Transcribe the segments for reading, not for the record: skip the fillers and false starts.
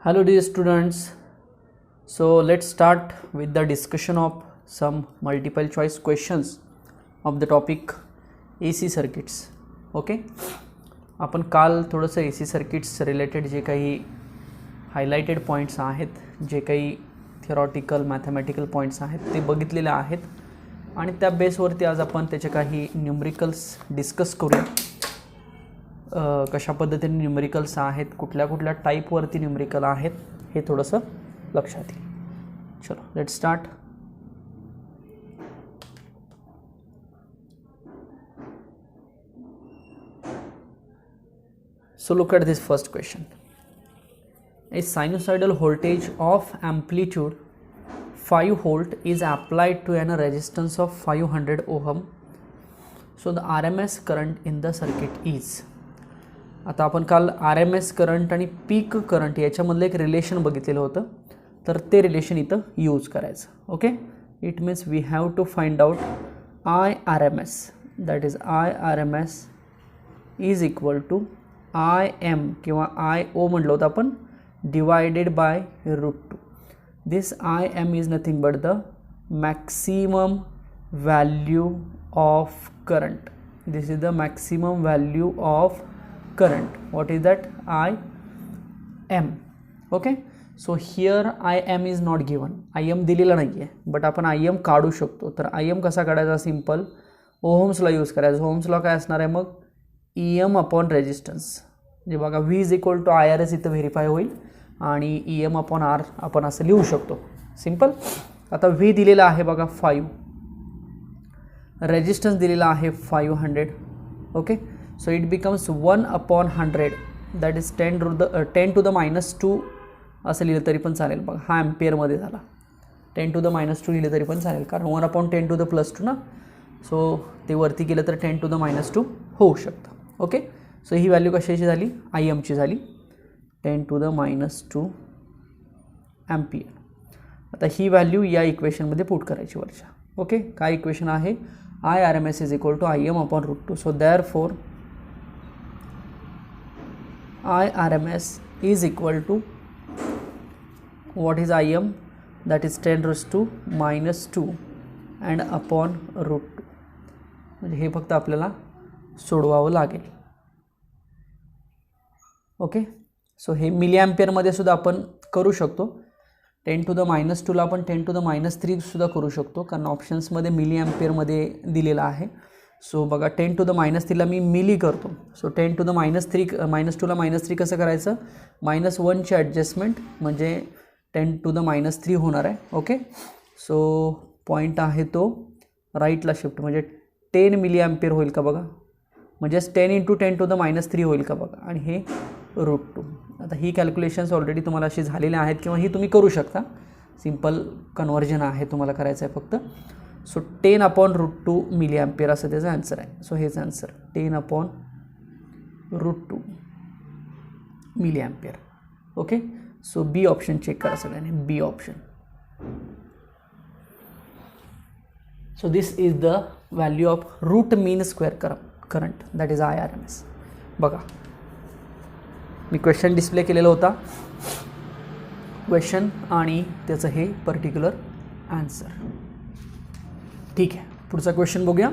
Hello dear students, so let's start with the discussion of some multiple choice questions of the topic AC circuits. Okay, आपण काल थोडंसं AC circuits related जे काही highlighted points आहेत, जे काही theoretical mathematical points आहेत ते बघितलेले आहेत आणि त्या बेसवरती आज आपण त्याचे काही न्यूमरिकल्स डिस्कस करूया. कशा पद्धतीने न्यूमरिकल्स आहेत, कुठल्या कुठल्या टाईपवरती न्यूमरिकल आहेत हे थोडंसं लक्षात येईल. चलो let's start. So look at this first question. A sinusoidal voltage of amplitude 5 volt is applied to a resistance of 500 ohm. So the RMS current in the circuit is. आता आपण काल RMS करंट आणि पीक current याच्यामधलं एक relation बघितलेलं होतं, तर ते relation इथं यूज करायचं. Okay, it means we have to find out IRMS, that is IRMS is equal to IM किंवा IO म्हटलं होतं आपण divided by √2. This IM is nothing but the maximum value of current. This is the maximum value of current. What is that? IM. Okay, so here IM is not given. IM दिलेला नाही आहे, but आपण IM काढू शकतो. तर IM कसा काढायचा? Simple ओहम्सला use करायचा. ओहम्सला काय असणार आहे मग? EM upon resistance. म्हणजे बघा V is equal to IRS इथं व्हेरीफाय होईल आणि EM अपॉन R आपण असं लिहू शकतो. सिंपल. आता V दिलेला आहे बघा 5, रेजिस्टन्स दिलेला आहे 500. Okay, so it becomes 1 upon 100, that is 10 to the minus 2 असं लिहिलं तरी पण चालेल. बघा हा ॲम्पियरमध्ये झाला. 10 to the minus 2 लिहिलं तरी पण चालेल, कारण 1 upon 10 to the plus 2 ना. सो ते वरती केलं तर 10 to the minus 2 होऊ शकतं. ओके, सो ही व्हॅल्यू कशाची झाली? IMची झाली, 10 to the minus 2 ॲम्पियर. आता ही व्हॅल्यू या इक्वेशनमध्ये पुट करायची वरच्या. ओके, काय इक्वेशन आहे? IRMS is equal to IM upon √2. So therefore IRMS is equal to what is IM? That is 10 raised to minus 2 and upon √2. म्हणजे हे फक्त आपल्याला सोडवावं लागेल. ओके, सो हे मिली ॲम्पियरमध्ये सुद्धा आपण करू शकतो. 10 to the minus 2ला आपण 10 to the minus 3 सुद्धा करू शकतो, कारण ऑप्शन्समध्ये मिली ॲम्पियरमध्ये दिलेला आहे. सो बघा 10 to the minus 3ला मी मिली करतो. सो 10 to the minus 2ला minus 3 कसं करायचं? -1ची ॲडजस्टमेंट म्हणजे 10 to the minus 3 होणार आहे. ओके, सो पॉईंट आहे तो राईटला शिफ्ट, म्हणजे 10 मिली ॲम्पियर होईल का बघा, म्हणजे 10 × 10 to the minus 3 होईल का बघा, आणि हे √2. आता ही कॅल्क्युलेशन्स ऑलरेडी तुम्हाला अशी झालेल्या आहेत किंवा ही तुम्ही करू शकता. सिम्पल कन्व्हर्जन आहे, तुम्हाला करायचं आहे फक्त. सो 10 अपॉन √2 मिली ॲम्पियर असं त्याचा आन्सर आहे. सो हेच answer 10 upon √2 milli ampere. Okay, so B option check करा सगळ्यांनी, B option. So this is the value of root mean square current, that is IRMS. बघा मी क्वेश्चन डिस्प्ले केलेला होता, क्वेश्चन आणि त्याचं हे पर्टिक्युलर आन्सर. ठीक आहे, पुढचा क्वेश्चन बघूया.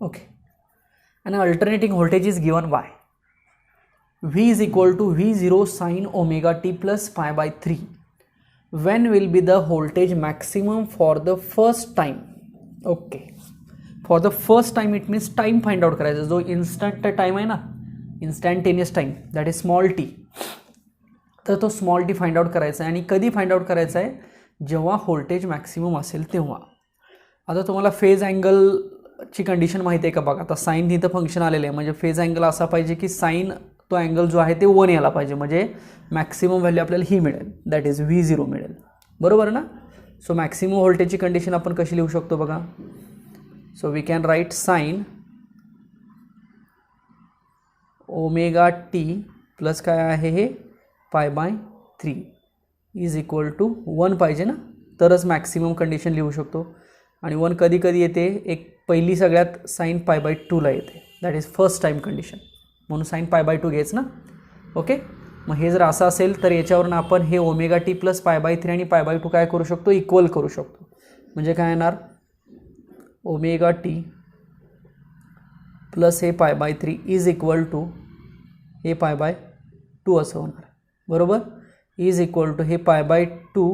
Okay, and alternating voltage is given by V is equal to V0 sin omega t plus pi by 3. When will be the voltage maximum for the first time? Okay, for the first time it means time find out करायचा. जो instant time आहे ना, instantaneous time, that is small T. तर तो small T find out करायचा आहे. आणि कधी फाइंड आउट करायचा आहे? जेव्हा व्होल्टेज मॅक्सिमम असेल तेव्हा. आता तुम्हाला फेज अँगलची कंडिशन माहिती आहे का? बघा आता साईन इथं फंक्शन आलेलं आहे, म्हणजे फेज अँगल असा पाहिजे की साईन तो अँगल जो आहे ते 1 यायला पाहिजे, म्हणजे मॅक्सिमम व्हॅल्यू आपल्याला ही मिळेल, दॅट इज V0 मिळेल. बरोबर ना? सो मॅक्सिमम व्होल्टेजची कंडिशन आपण कशी लिहू शकतो बघा. So we can write sin omega T plus काय आहे हे π/3 इज इक्वल टू 1 पाहिजे ना, तरच मॅक्सिमम कंडिशन लिहू शकतो. आणि 1 कधी कधी येते, एक पहिली सगळ्यात साइन π/2 येते, that is first time condition, म्हणून साइन π/2 घ्यायचं ना. ओके, मग हे जर असं असेल तर याच्यावरून आपण हे ω t प्लस π/3 आणि π/2 काय करू शकतो, इक्वल करू शकतो. म्हणजे काय येणार, ω t प्लस हे π/3 इज इक्वल टू हे π/2 असं होणार. बरोबर, इज इक्वल टू हे π/2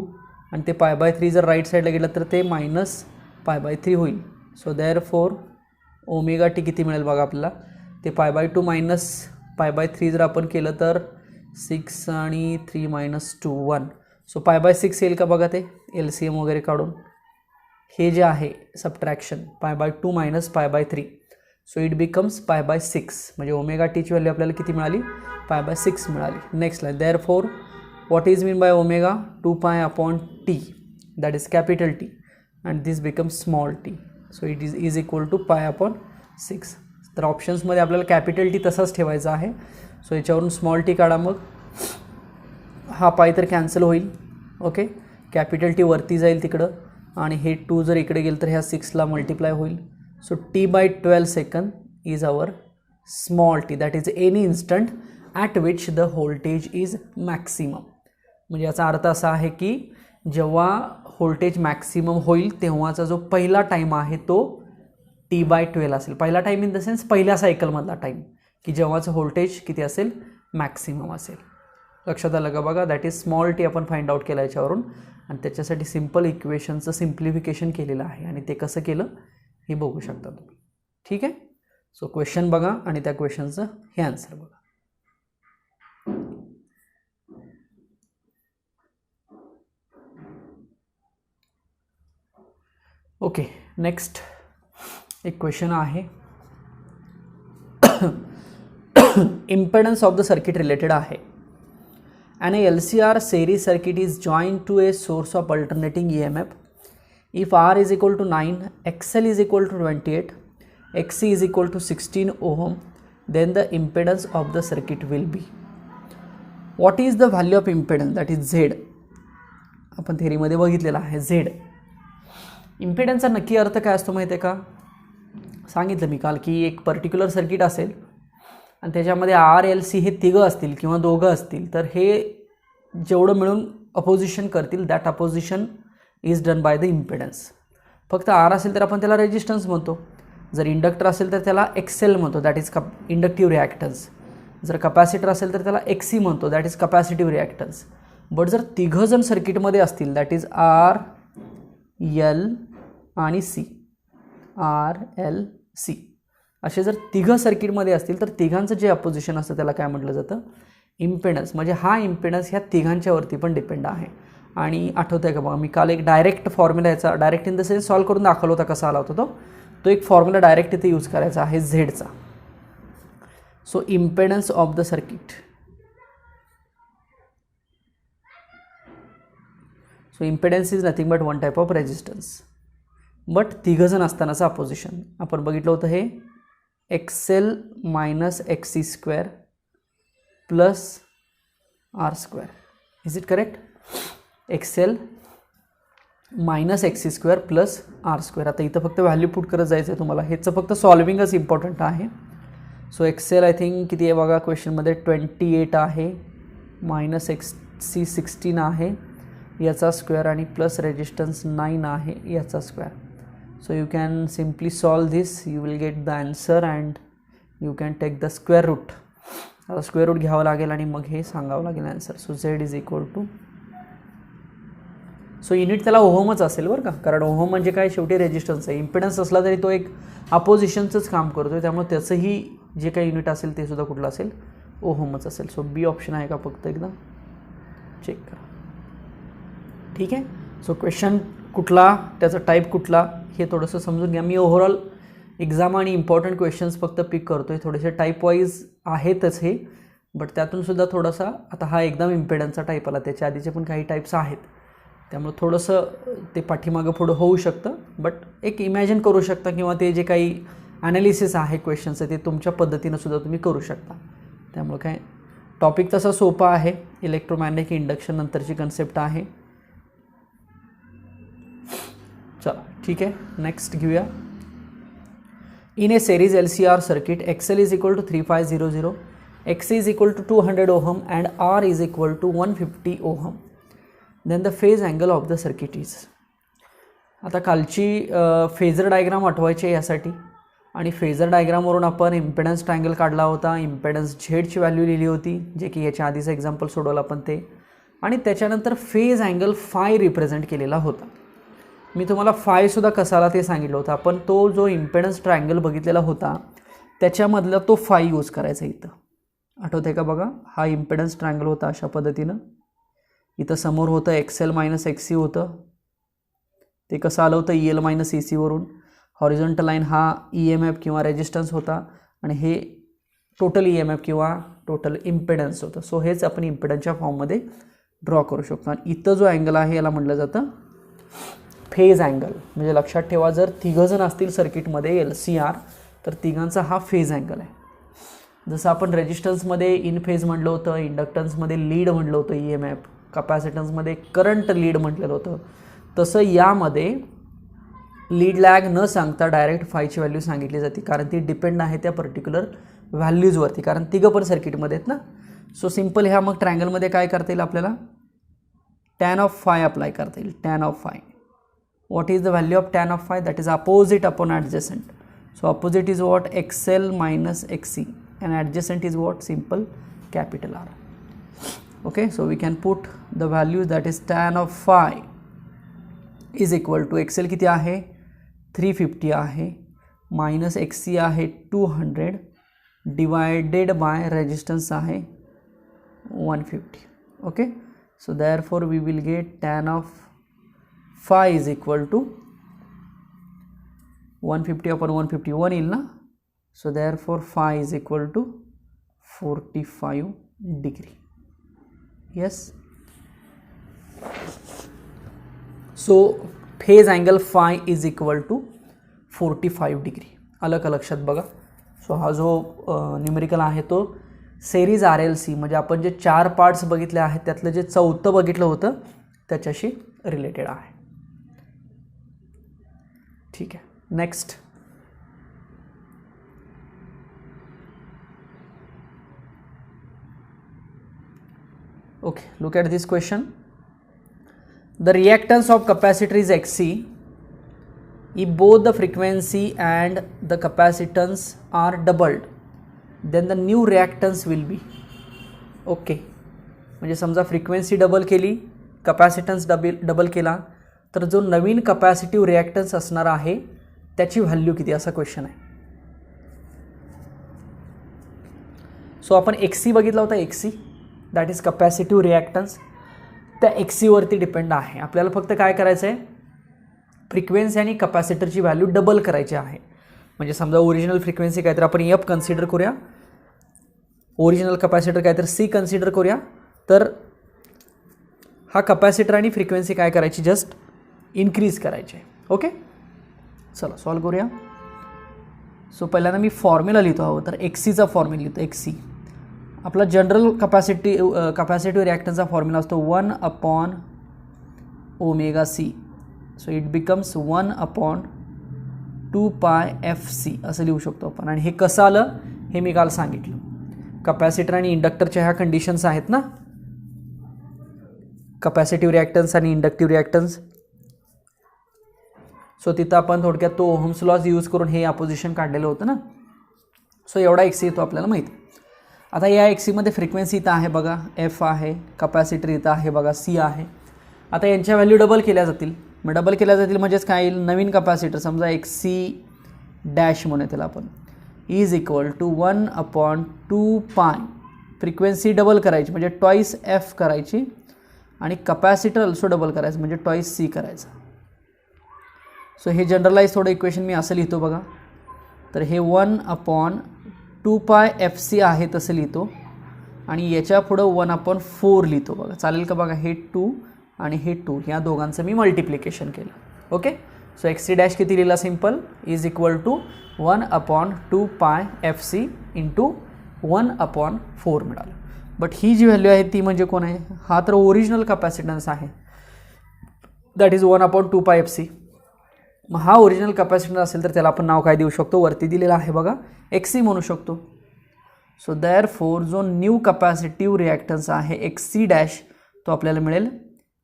आणि ते π/3 जर राईट साईडला गेलं तर ते मायनस π/3 होईल. सो देअर फोर ω t किती मिळेल बघा आपल्याला, ते π/2 मायनस π/3 जर आपण केलं तर 6 आणि 3 मायनस 2 1. सो π/6 येईल का बघा, ते LCM वगैरे काढून हे जे आहे subtraction π/2 minus π/3, so it becomes π/6. म्हणजे ω ची व्हॅल्यू आपल्याला किती मिळाली, π/6 मिळाली. Next line, therefore what is mean by omega, 2π/t, that is capital T, and this becomes small t, so it is equal to π/6. तर ऑप्शन्समध्ये आपल्याला कॅपिटल टी तसाच ठेवायचा आहे. सो याच्यावरून स्मॉल टी काढा, मग हा पाय तर कॅन्सल होईल. ओके, कॅपिटल टी वरती जाईल तिकडं आणि हे 2 जर इकडे गेलं तर ह्या 6ला मल्टिप्लाय होईल. So t/12 second is our small t, that is any instant at which the voltage is maximum. म्हणजे याचा अर्थ असा आहे की जेव्हा व्होल्टेज मॅक्सिमम होईल तेव्हाचा जो पहिला टाईम आहे तो t/12 असेल. पहिला टाईम इन द सेन्स पहिल्या सायकलमधला टाईम, की जेव्हाचं व्होल्टेज किती असेल, मॅक्सिमम असेल. लक्षात आलं का बघा, दॅट इज स्मॉल टी आपण फाइंड आउट केलं याच्यावरून, आणि त्याच्यासाठी सिम्पल इक्वेशनचं सिम्प्लिफिकेशन केलेलं आहे आणि ते कसं केलं हे बघू शकता तुम्ही. ठीक आहे, सो क्वेश्चन बघा आणि त्या क्वेश्चनचं हे आन्सर बघा. ओके, नेक्स्ट एक क्वेश्चन आहे, impedance of the circuit related आहे. An LCR series circuit is joined to a source of alternating EMF. If R is equal to 9, XL is equal to 28, XC is equal to 16 ohm, then the impedance of the circuit will be. What is the value of impedance, that is Z. आपण थेरीमध्ये बघितलेला आहे Z. इम्पेडन्सचा नक्की अर्थ काय असतो माहिती आहे का, सांगितलं मी काल की एक पर्टिक्युलर सर्किट असेल आणि त्याच्यामध्ये RLC हे तिघं असतील किंवा दोघं असतील, तर हे जेवढं मिळून अपोजिशन करतील that opposition is done by the impedance. फक्त R असेल तर आपण त्याला रेजिस्टन्स म्हणतो, जर इंडक्टर असेल तर त्याला XL म्हणतो, दॅट इज इंडक्टिव्ह रिॲक्टन्स, जर कपॅसिटर असेल तर त्याला XC म्हणतो, that is capacitive reactance. But जर तिघं जण सर्किटमध्ये असतील, दॅट इज R, L आणि C, RLC, असे जर तिघं सर्किटमध्ये असतील तर तिघांचं जे अपोजिशन असतं त्याला काय म्हटलं जातं, इम्पेडन्स. म्हणजे हा इम्पेडन्स ह्या तिघांच्यावरती पण डिपेंड आहे. आणि आठवतं आहे का बघा, मी काल एक डायरेक्ट फॉर्म्युला याचा, direct in the sense solve करून दाखवला होता, कसा आला होता तो एक फॉर्म्युला डायरेक्ट इथे यूज करायचा आहे झेडचा. So impedance of the circuit, so impedance is nothing but one type of resistance. But तिघं जण असतानाचं अपोजिशन आपण बघितलं होतं, हे XL minus XC square plus R square. Is it correct, XL minus XC square plus R square. आता इथं फक्त व्हॅल्यू पुट करत जायचं आहे तुम्हाला, ह्याचं फक्त सॉल्विंगच इम्पॉर्टंट आहे. सो XL आय थिंक किती आहे बघा क्वेश्चनमध्ये, 28 आहे, मायनस XC 16 आहे याचा स्क्वेअर आणि प्लस रेजिस्टन्स 9 आहे याचा square. So you can simply solve this, you will get the answer and you can take the square root. आता स्क्वेअर रूट घ्यावं लागेल आणि मग हे सांगावं लागेल answer. So Z is equal to, so unit त्याला ओहमच असेल बरं का, कारण ओहम म्हणजे काय, शेवटी रेजिस्टन्स आहे. इम्पेडन्स असला तरी तो एक अपोजिशनचंच काम करतो आहे, त्यामुळे त्याचंही जे काही युनिट असेल ते सुद्धा कुठलं असेल, ओहमच असेल. सो बी ऑप्शन आहे का, फक्त एकदा चेक करा. ठीक आहे, सो क्वेश्चन कुठला, त्याचा टाईप कुठला हे थोडंसं समजून घ्या. मी ओव्हरऑल एक्झाम आणि इम्पॉर्टंट क्वेश्चन्स फक्त पिक करतो आहे, थोडेसे टाईप वाईज आहेतच हे, बट त्यातूनसुद्धा थोडासा, आता हा एकदम इम्पेडन्सचा टाईप आला, त्याच्या आधीचे पण काही टाईप्स आहेत, त्यामुळे थोडंसं ते पाठीमागं पुढं होऊ शकतं, बट एक इमॅजिन करू शकता किंवा ते जे काही ॲनालिसिस आहे क्वेश्चनचं ते तुमच्या पद्धतीनं सुद्धा तुम्ही करू शकता. त्यामुळे काय टॉपिक तसा सोपा आहे, इलेक्ट्रोमॅग्नेटिक इंडक्शन नंतरची कन्सेप्ट आहे. चला ठीक आहे, नेक्स्ट घेऊया. In A series LCR circuit, XL is equal to 3500, XC is equal to 200 ohm and R is equal to 150 ohm. Then the phase angle of the circuit is. आता कालची phasor diagram आठवायची यासाठी, आणि phasor डायग्रामवरून आपण impedance triangle काढला होता. Impedance झेडची value लिहिली होती, जे की याच्या आधीचं एक्झाम्पल सोडवलं आपण ते, आणि त्याच्यानंतर फेज अँगल फाय रिप्रेझेंट केलेला होता. मी तुम्हाला फायसुद्धा कसाला ते सांगितलं होतं. आपण तो जो इम्पेडन्स ट्रायंगल बघितलेला होता त्याच्यामधला तो फाय यूज करायचा इथं. आठवते का बघा, हा इम्पेडन्स ट्रायंगल होता अशा पद्धतीनं. इथं समोर होतं XL मायनस XC होतं. ते कसं आलं होतं EL मायनस EC वरून. हॉरिझॉन्टल लाईन हा EMF किंवा रेजिस्टन्स होता, आणि हे टोटल EMF किंवा टोटल इम्पेडन्स होतं. सो हेच आपण इम्पेडन्सच्या फॉर्ममध्ये ड्रॉ करू शकतो. आणि इथं जो अँगल आहे याला म्हटलं जातं फेज अँगल. म्हणजे लक्षात ठेवा, जर तिघंजण असतील सर्किटमध्ये LCR तर तिघांचा हा फेज अँगल आहे. जसं आपण रेजिस्टन्समध्ये इन फेज म्हटलं होतं, इंडक्टन्समध्ये लीड म्हटलं होतं EMF, कपॅसिटन्समध्ये करंट लीड म्हटलेलं होतं, तसं यामध्ये लीड लॅग न सांगता डायरेक्ट फायची व्हॅल्यू सांगितली जाते, कारण ती डिपेंड आहे त्या पर्टिक्युलर व्हॅल्यूजवरती, कारण तिघं पण सर्किटमध्ये आहेत ना. सो सिम्पल ह्या मग ट्रायंगलमध्ये काय करता येईल आपल्याला, टॅन ऑफ फाय अप्लाय करता येईल. Tan of phi, what is the value of tan of phi? That is opposite upon adjacent. So opposite is what? XL minus XC, and adjacent is what? Simple capital R. Okay, so we can put the values, that is tan of phi is equal to XL किती आहे 350 आहे, minus XC आहे 200 divided by resistance आहे 150. Okay, so therefore we will get tan of phi is equal to 150 upon 151 येईल ना. So therefore phi is equal to 45 degree. Yes. So phase angle phi is equal to 45 degree. आलं का लक्षात बघा. So हा जो numerical आहे तो सेरीज RLC, म्हणजे आपण जे 4 पार्ट्स बघितले आहेत त्यातलं जे चौथं बघितलं होतं त्याच्याशी रिलेटेड आहे. ठीक है, next. Okay, look at this question. The reactance of capacitor is XC if both the frequency and the capacitance are doubled, then the new reactance will be. Okay, म्हणजे समजा फ्रिक्वेन्सी डबल केली, capacitance double केला, तर जो नवीन capacitive reactance असणार आहे त्याची value किती, असा क्वेश्चन आहे. सो आपण XC बघितला होता, XC that is capacitive reactance. त्या XC वरती डिपेंड आहे. आपल्याला फक्त काय करायचं आहे, फ्रिक्वेन्सी आणि कपॅसिटरची व्हॅल्यू डबल करायची आहे. म्हणजे समजा ओरिजिनल फ्रिक्वेन्सी काहीतरी आपण F कन्सिडर करूया, ओरिजिनल कपॅसिटर काहीतरी C कन्सिडर करूया, तर हा कपॅसिटर आणि फ्रिक्वेन्सी काय करायची, जस्ट इन्क्रीज करायची आहे. ओके, चला सॉल्व करूया. सो पहिल्यांदा मी फॉर्म्युला लिहितो आहोत, तर XCचा फॉर्म्युला लिहितो. XC आपला जनरल कपॅसिटिव्ह रिॲक्टन्सचा फॉर्म्युला असतो 1 upon omega C. So it becomes 1 upon 2 pi FC असं लिहू शकतो आपण. आणि हे कसं आलं हे मी काल सांगितलं. कपॅसिटर आणि इंडक्टरच्या ह्या कंडिशन्स आहेत ना, कपॅसिटिव्ह रिॲक्टन्स आणि इंडक्टिव्ह रिॲक्टन्स. सो तिथं आपण थोडक्यात तो ओहम्स लॉज यूज करून हे अपोजिशन काढलेलं होतं ना. सो एवढा XC येतो आपल्याला माहिती. आता या XCमध्ये फ्रिक्वेन्सी इथं आहे बघा, F आहे, कपॅसिटर इथं आहे बघा, C आहे. आता यांच्या व्हॅल्यू डबल केल्या जातील. मग डबल केल्या जातील म्हणजेच काय येईल, नवीन कपॅसिटर समजा XC डॅश म्हणूया त्याला आपण, इज इक्वल टू 1 अपॉन 2 पाय, फ्रिक्वेन्सी डबल करायची म्हणजे ट्वाईस F करायची, आणि कपॅसिटर अल्सो डबल करायचं म्हणजे ट्वाईस C करायचं. सो हे जनरलाइज थोडं इक्वेशन मी असं लिहितो बघा. तर हे 1 अपॉन 2 पाय FC आहे तसं लिहितो, आणि याच्या पुढं 1 अपॉन 4 लिहितो बघा. चालेल का बघा, हे 2 आणि हे 2 ह्या दोघांचं मी मल्टिप्लिकेशन केलं. ओके, सो XC डॅश किती लिहिला, simple is equal to 1 upon 2 pi FC into 1 upon 4 मिळालं. बट ही जी व्हॅल्यू आहे ती म्हणजे कोण आहे, हा तर ओरिजिनल कपॅसिटन्स आहे, that is 1 upon 2 pi FC. मग हा ओरिजिनल कॅपॅसिटर असेल तर त्याला आपण नाव काय देऊ शकतो, वरती दिलेलं आहे बघा, XC म्हणू शकतो. सो देअरफॉर जो न्यू कॅपॅसिटिव्ह रिॲक्टन्स आहे XC डॅश, तो आपल्याला मिळेल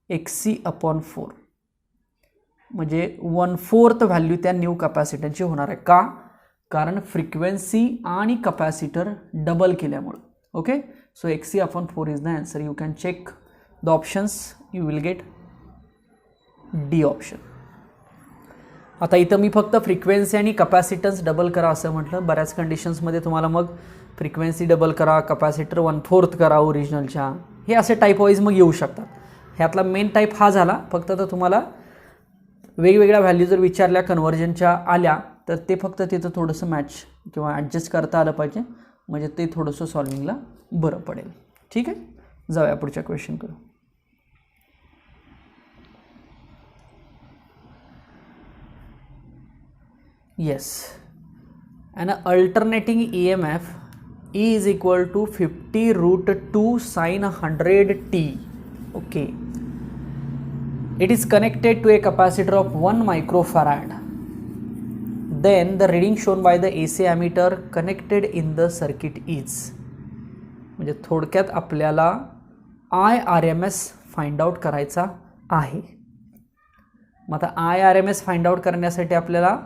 XC/4. म्हणजे 1/4 व्हॅल्यू त्या न्यू कॅपॅसिटरची होणार आहे. का? कारण फ्रिक्वेन्सी आणि कॅपॅसिटर डबल केल्यामुळे. Okay, so XC/4 is the answer. You can check the options, you will get D option. आता इथं मी फक्त फ्रिक्वेन्सी आणि कॅपॅसिटन्स डबल करा असं म्हटलं. बऱ्याच कंडिशन्समध्ये तुम्हाला मग फ्रिक्वेन्सी डबल करा, कॅपॅसिटर 1/4 करा ओरिजिनलच्या, हे असे टाईप वाईज मग येऊ शकतात. ह्यातला मेन टाईप हा झाला. फक्त तर तुम्हाला वेगवेगळ्या व्हॅल्यू जर विचारल्या कन्व्हर्जनच्या आल्या तर ते फक्त तिथं थोडंसं मॅच किंवा ॲडजस्ट करता आलं पाहिजे, म्हणजे ते थोडंसं सॉल्विंगला बरं पडेल. ठीक आहे, जाऊया पुढच्या क्वेश्चन करू. Yes, an alternating EMF E is equal to 50√2 sin 100t. Okay, it is connected to a capacitor of 1 microfarad. Then the reading shown by the AC ammeter connected in the circuit is. म्हणजे थोडक्यात आपल्याला IRMS find out करायचा आहे. मग आता IRMS find out करण्यासाठी आपल्याला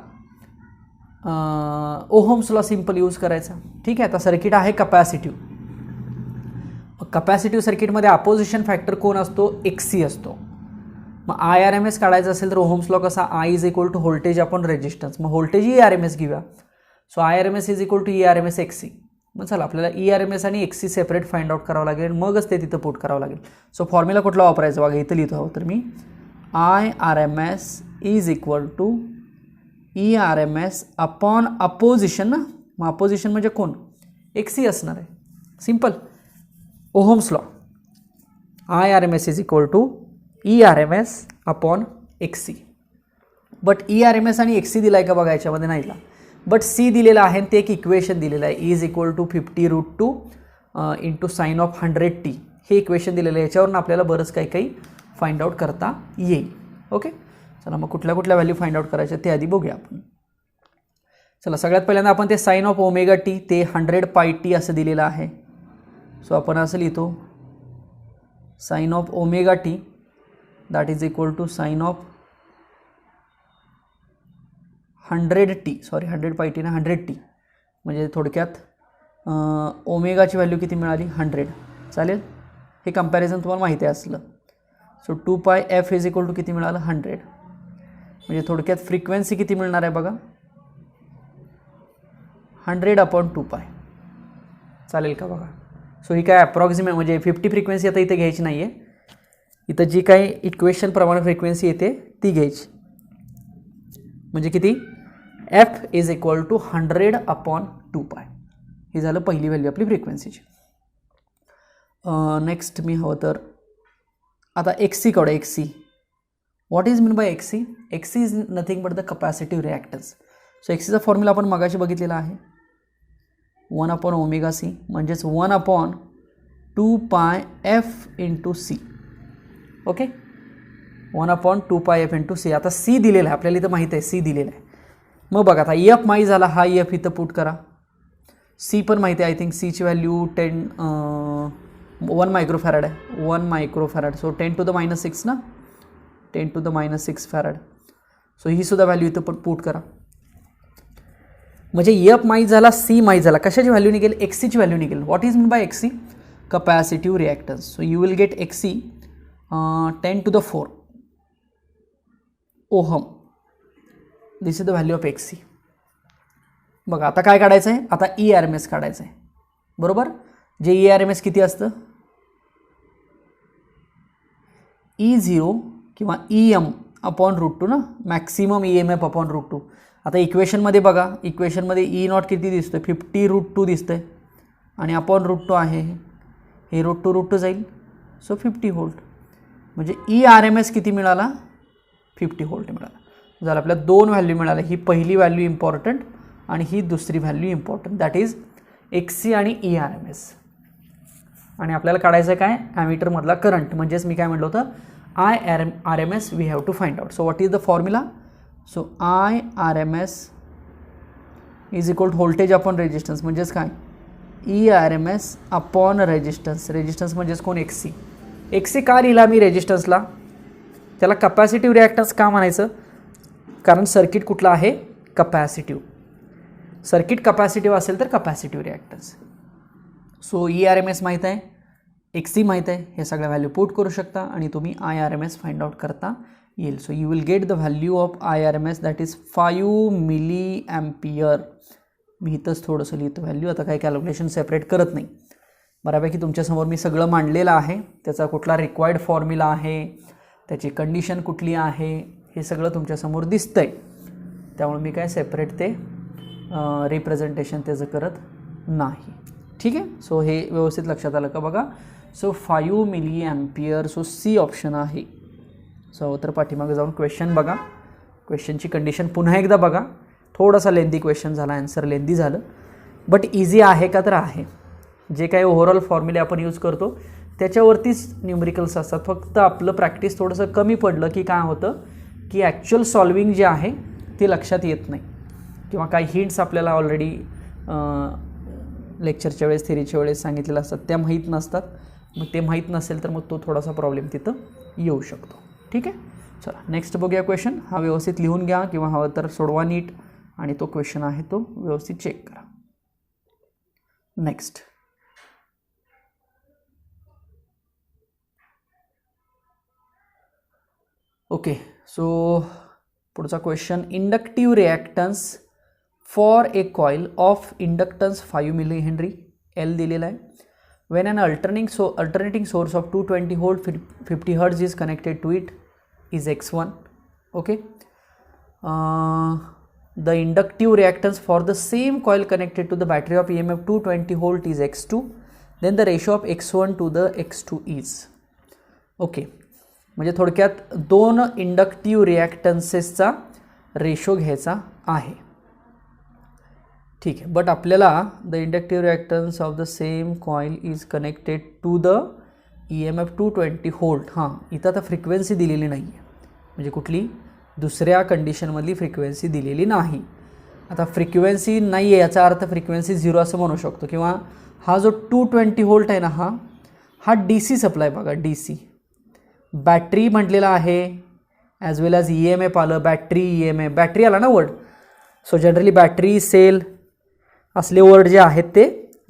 ohms law simple use करायचा. ठीक आहे, आता सर्किट आहे कॅपॅसिटिव्ह. कॅपॅसिटिव्ह सर्किटमध्ये अपोजिशन फॅक्टर कोण असतो, XC असतो. मग IRMS काढायचं असेल तर ओहम्स लॉ कसा, I is equal to voltage upon resistance. मग व्होल्टेज ERMS घेऊया. So IRMS is equal to ERMS XC. मग चला आपल्याला ERMS आणि XC सेपरेट फाइंड आउट करावं लागेल, मगच ते तिथं पुट करावं लागेल. सो फॉर्म्युला कुठला वापरायचा बघा, इथं लिहितो आहोत तर मी IRMS is equal to ERMS upon opposition ना. मग अपोजिशन म्हणजे कोण, XC असणार आहे. Simple ohm's law, IRMS is equal to ERMS upon XC. But ERMS आणि XC दिला आहे का बघा, याच्यामध्ये नाही दिला. बट C दिलेला आहे, ते एक इक्वेशन दिलेलं आहे, E is equal to 50√2 into sine of 100t. हे इक्वेशन दिलेलं आहे, याच्यावरून आपल्याला बरंच काही काही फाइंड आउट करता येईल. ओके, चला मग कुठल्या कुठल्या व्हॅल्यू फाइंड आउट करायच्या ते आधी बघूया आपण. चला सगळ्यात पहिल्यांदा आपण ते साइन ऑफ ω t ते 100πt असं दिलेलं आहे. सो आपण असं लिहितो, sine of ω t that is equal to sine of 100t, sorry 100πt ना 100t. म्हणजे थोडक्यात ओमेगाची व्हॅल्यू किती मिळाली, 100. चालेल, हे कंपॅरिझन तुम्हाला माहिती आहे असलं. So 2πf is equal to किती मिळालं, 100. म्हणजे थोडक्यात फ्रिक्वेन्सी किती मिळणार आहे बघा, 100/2π. चालेल का बघा. सो ही काय अप्रॉक्सिमेट म्हणजे 50 फ्रिक्वेन्सी आता इथे घ्यायची नाही आहे. इथं जी काही इक्वेशन प्रमाणे फ्रिक्वेन्सी येते ती घ्यायची. म्हणजे किती, f इज इक्वल टू 100/2π. ही झालं पहिली व्हॅल्यू आपली फ्रिक्वेन्सीची. नेक्स्ट मी हवं तर आता XC काढा. XC, what is mean by XC? XC is nothing but the capacitive reactance. So XCचा फॉर्म्युला आपण मगाशी बघितलेला आहे, 1/ωc म्हणजेच 1/2πf into C. Okay, 1/2πf into C. आता C दिलेला आहे आपल्याला, इथं माहीत आहे C दिलेला आहे. मग बघा आता F माहीत झाला, हा F इथं पुट करा. C पण माहिती आहे, आय थिंक Cची व्हॅल्यू 1 मायक्रोफॅरड आहे, 1 मायक्रोफॅरड. सो 10⁻⁶ ना, 10⁻⁶ फॅरड. सो ही सुद्धा व्हॅल्यू इथं पण पुट करा. म्हणजे F माहीत झाला, C माहीत झाला. कशाची व्हॅल्यू निघेल, XCची व्हॅल्यू निघेल. What is mean by XC? Capacitive reactance. So you will gate XC 10⁴ ohm. This is the value of XC. बघा आता काय काढायचं आहे, आता ERMS काढायचं आहे, बरोबर. जे ERMS किती असतं, E0 किंवा EM/√2 ना, मॅक्सिमम EMF अपॉन √2. आता इक्वेशनमध्ये बघा, इक्वेशनमध्ये E0 किती दिसतं, 50√2 दिसतंय आणि अपॉन √2 आहे, हे √2 जाईल. So 50 volt. म्हणजे ERMS किती मिळाला, 50 व्होल्ट मिळाला. जर आपल्याला दोन व्हॅल्यू मिळाल्या, ही पहिली व्हॅल्यू इम्पॉर्टंट आणि ही दुसरी value important, that is XC आणि ERMS. आणि आपल्याला काढायचं काय, ॲमीटरमधला करंट. म्हणजेच मी काय म्हटलं होतं, IRMS we have to find out. So what is the formula? So IRMS is equal to voltage upon resistance, म्हणजेच काय ERMS अपॉन रेजिस्टन्स. रेजिस्टन्स म्हणजेच कोण XC. XC का लिहिला मी रेजिस्टन्सला, त्याला कपॅसिटिव्ह रिॲक्टन्स का म्हणायचं, कारण सर्किट कुठला आहे कपॅसिटिव्ह. सर्किट कपॅसिटिव्ह असेल तर कपॅसिटिव्ह रिॲक्टन्स. सो ERMS माहीत आहे, XC माहीत आहे, हे सगळ्या व्हॅल्यू पुट करू शकता आणि तुम्ही IRMS फाइंड आउट करता येईल. So you will get the value of IRMS that is 5 milli ampere. मी इथंच थोडंसं लिहितो व्हॅल्यू, आता काही कॅल्क्युलेशन सेपरेट करत नाही. बऱ्यापैकी तुमच्यासमोर मी सगळं मांडलेलं आहे, त्याचा कुठला रिक्वायर्ड फॉर्म्युला आहे, त्याची कंडिशन कुठली आहे, हे सगळं तुमच्यासमोर दिसतंय. त्यामुळे मी काय सेपरेट ते रिप्रेझेंटेशन त्याचं करत नाही. ठीक आहे. सो हे व्यवस्थित लक्षात आलं का बघा. So 5 milli ampere. So C option आहे. सो तर पाठीमागे जाऊन क्वेश्चन बघा, क्वेश्चनची कंडिशन पुन्हा एकदा बघा. थोडासा लेंदी क्वेश्चन झाला, आन्सर लेंदी झालं, बट इझी आहे का तर आहे. जे काही ओव्हरऑल फॉर्म्युले आपण यूज करतो त्याच्यावरतीच न्यूमरिकल्स असतात. फक्त आपलं प्रॅक्टिस थोडंसं कमी पडलं की काय होतं की ॲक्च्युअल सॉल्विंग जे आहे ते लक्षात येत नाही, किंवा काही हिंट्स आपल्याला ऑलरेडी लेक्चरच्या वेळेस थेरीच्या वेळेस सांगितलेलं असतात त्या माहीत नसतात. मग ते माहीत नसेल तर मग तो थोडासा प्रॉब्लेम तिथं येऊ शकतो. ठीक आहे. चला नेक्स्ट बघूया क्वेश्चन. हा व्यवस्थित लिहून घ्या किंवा हवं तर सोडवा नीट, आणि तो क्वेश्चन आहे तो व्यवस्थित चेक करा. Next okay. सो पुढचा question, inductive reactance for a coil of inductance 5 milli henry L दिलेला आहे. When an alternating source of 220 volt 50 hertz is connected to it is X1. Okay. The inductive reactance for the same coil connected to the battery of EMF 220 volt is X2. Then the ratio of X1 to the X2 is. Okay. म्हणजे थोडक्यात दोन inductive रिॲक्टन्सेसचा ratio घ्यायचा आहे. ठीक आहे. But आपल्याला the inductive reactance of the same coil is connected to the EMF 220 volt. हां, इथं आता फ्रिक्वेन्सी दिलेली नाही आहे, म्हणजे कुठली दुसऱ्या कंडिशनमधली फ्रिक्वेन्सी दिलेली नाही. आता फ्रिक्वेन्सी नाही आहे याचा अर्थ फ्रिक्वेन्सी 0 असं म्हणू शकतो, किंवा हा जो 220 व्होल्ट आहे ना, हा DC सप्लाय बघा, DC बॅटरी म्हटलेला आहे, ॲज वेल ॲज EMF आलं, बॅटरी EMF, बॅटरी आला ना word. So generally battery cell असले वर्ड जे आहेत ते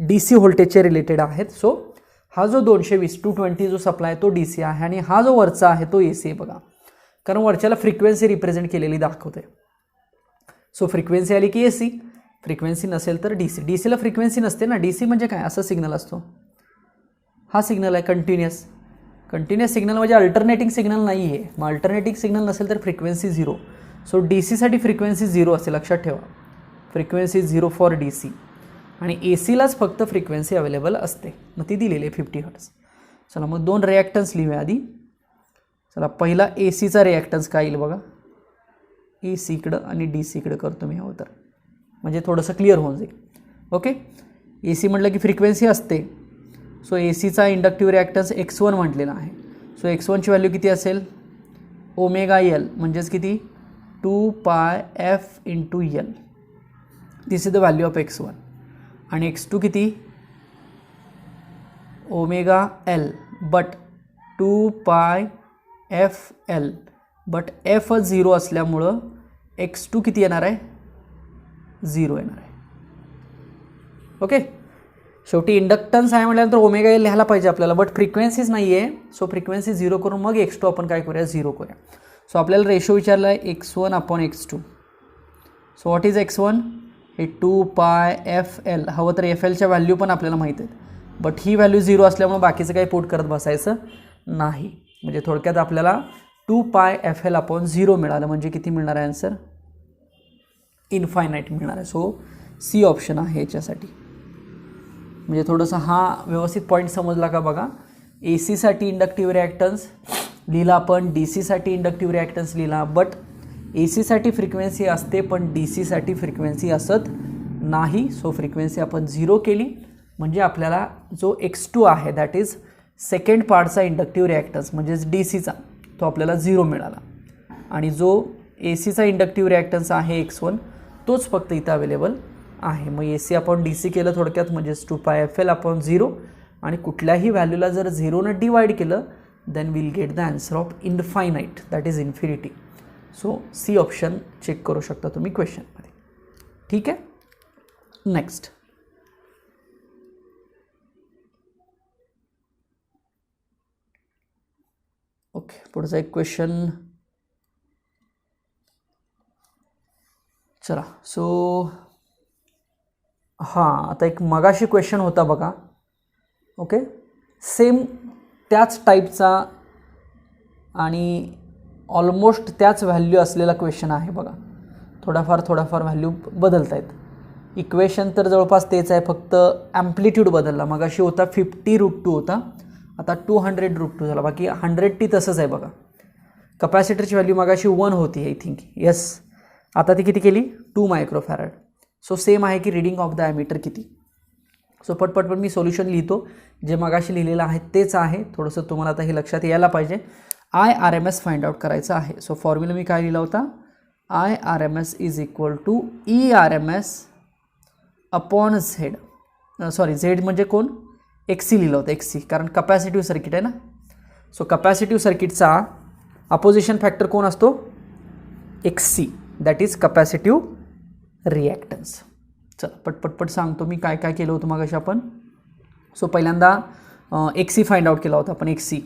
DC व्होल्टेजचे रिलेटेड आहेत. सो हा जो 220 220 जो सप्लाय तो DC आहे, आणि हा जो वरचा आहे तो AC आहे बघा, कारण वरच्याला फ्रिक्वेन्सी रिप्रेझेंट केलेली दाखवते. सो फ्रिक्वेन्सी आली की AC, फ्रिक्वेन्सी नसेल तर DC. DCला फ्रिक्वेन्सी नसते ना. DC म्हणजे काय, असा सिग्नल असतो. हा सिग्नल आहे कंटिन्युअस. कंटिन्युअस सिग्नल म्हणजे अल्टरनेटिंग सिग्नल नाही आहे. मग अल्टरनेटिंग सिग्नल नसेल तर फ्रिक्वेन्सी 0. सो DCसाठी फ्रिक्वेन्सी 0 असते, लक्षात ठेवा. Frequency 0 for DC. आणि ACलाच फक्त फ्रिक्वेन्सी अवेलेबल असते, मग ती दिलेली आहे 50 हर्ट्ज. चला मग दोन रिॲक्टन्स लिहूया आधी. चला पहिला ACचा रिॲक्टन्स काय येईल बघा, AC इकडं आणि DC इकडं करतो मी हवं तर, म्हणजे थोडंसं क्लिअर होऊन जाईल. ओके. AC म्हटलं की फ्रिक्वेन्सी असते. सो ACचा इंडक्टिव्ह रिॲक्टन्स X1 म्हटलेला आहे. सो X1ची व्हॅल्यू किती असेल, ओमेगा L, म्हणजेच किती 2πf into L. This is the value of X1. आणि X2 किती, omega L but 2πfL, but F 0 असल्यामुळं X2 किती येणार आहे, 0 येणार आहे. ओके. शेवटी इंडक्टन्स आहे म्हटल्यानंतर ओमेगा L लिहायला पाहिजे आपल्याला, बट फ्रिक्वेन्सीच नाही आहे. सो फ्रिक्वेन्सी 0 करून मग X2 आपण काय करूया, 0 करूया. सो आपल्याला रेशो विचारला आहे X1 upon X2. So what is X1, हे 2πfL. हवं तर FLच्या व्हॅल्यू पण आपल्याला माहीत आहेत, बट ही व्हॅल्यू 0 असल्यामुळे बाकीचं काही पुट करत बसायचं नाही. म्हणजे थोडक्यात आपल्याला 2πfL अपॉन 0 मिळालं, म्हणजे किती मिळणार आहे आन्सर, इन्फायनाईट मिळणार आहे. सो सी ऑप्शन आहे याच्यासाठी. म्हणजे थोडंसं हा व्यवस्थित पॉईंट समजला का बघा. ACसाठी इंडक्टिव्ह रिॲक्टन्स लिहिला आपण, DCसाठी इंडक्टिव्ह रिॲक्टन्स लिहिला, बट ACसाठी फ्रिक्वेन्सी असते पण DCसाठी फ्रिक्वेन्सी असत नाही. सो फ्रिक्वेन्सी आपण 0 केली, म्हणजे आपल्याला जो X2 आहे दॅट इज सेकंड पार्टचा इंडक्टिव्ह रिॲक्टन्स म्हणजेच DCचा, तो आपल्याला 0 मिळाला. आणि जो ACचा इंडक्टिव्ह रिॲक्टन्स आहे X1, तोच फक्त इथं अवेलेबल आहे. मग AC अपॉन DC केलं थोडक्यात म्हणजेच 2πfL अपॉन 0 आणि कुठल्याही व्हॅल्यूला जर 0ने डिवाइड केलं then will get the answer of infinite, that is infinity. So C option check करू शकता तुम्ही क्वेश्चनमध्ये. ठीक आहे. नेक्स्ट ओके, पुढचा एक क्वेश्चन. चला सो हां, आता एक मगाशी क्वेश्चन होता बघा. ओके, सेम त्याच टाईपचा आणि ऑलमोस्ट त्याच व्हॅल्यू असलेला क्वेश्चन आहे बघा. थोडाफार व्हॅल्यू बदलत आहेत. इक्वेशन तर जवळपास तेच आहे, फक्त ॲम्प्लिट्यूड बदलला. मगाशी होता 50√2 होता, आता 200√2 झाला. बाकी 100t तसंच आहे बघा. कपॅसिटरची व्हॅल्यू मगाशी 1 होती आय थिंक, येस. आता ती किती केली 2 मायक्रोफॅरड. सो सेम आहे की रीडिंग ऑफ द ॲमीटर किती. सो पटपट मी सोल्युशन लिहितो. जे मगाशी लिहिलेलं आहे तेच आहे. थोडंसं तुम्हाला आता हे लक्षात यायला पाहिजे. IRMS फाइंड आउट करायचं आहे. सो फॉर्म्युला मी काय लिहिला होता, IRMS is equal to ERMS upon Z. Sorry, Z म्हणजे कोण, XC लिहिलं होतं, XC, कारण कपॅसिटिव्ह सर्किट आहे ना. सो कपॅसिटिव्ह सर्किटचा अपोजिशन फॅक्टर कोण असतो, XC, that is capacitive reactance. चला पटपट सांगतो मी काय काय केलं होतं मगाशी आपण. सो पहिल्यांदा XC फाइंड आउट केला होता आपण, XC.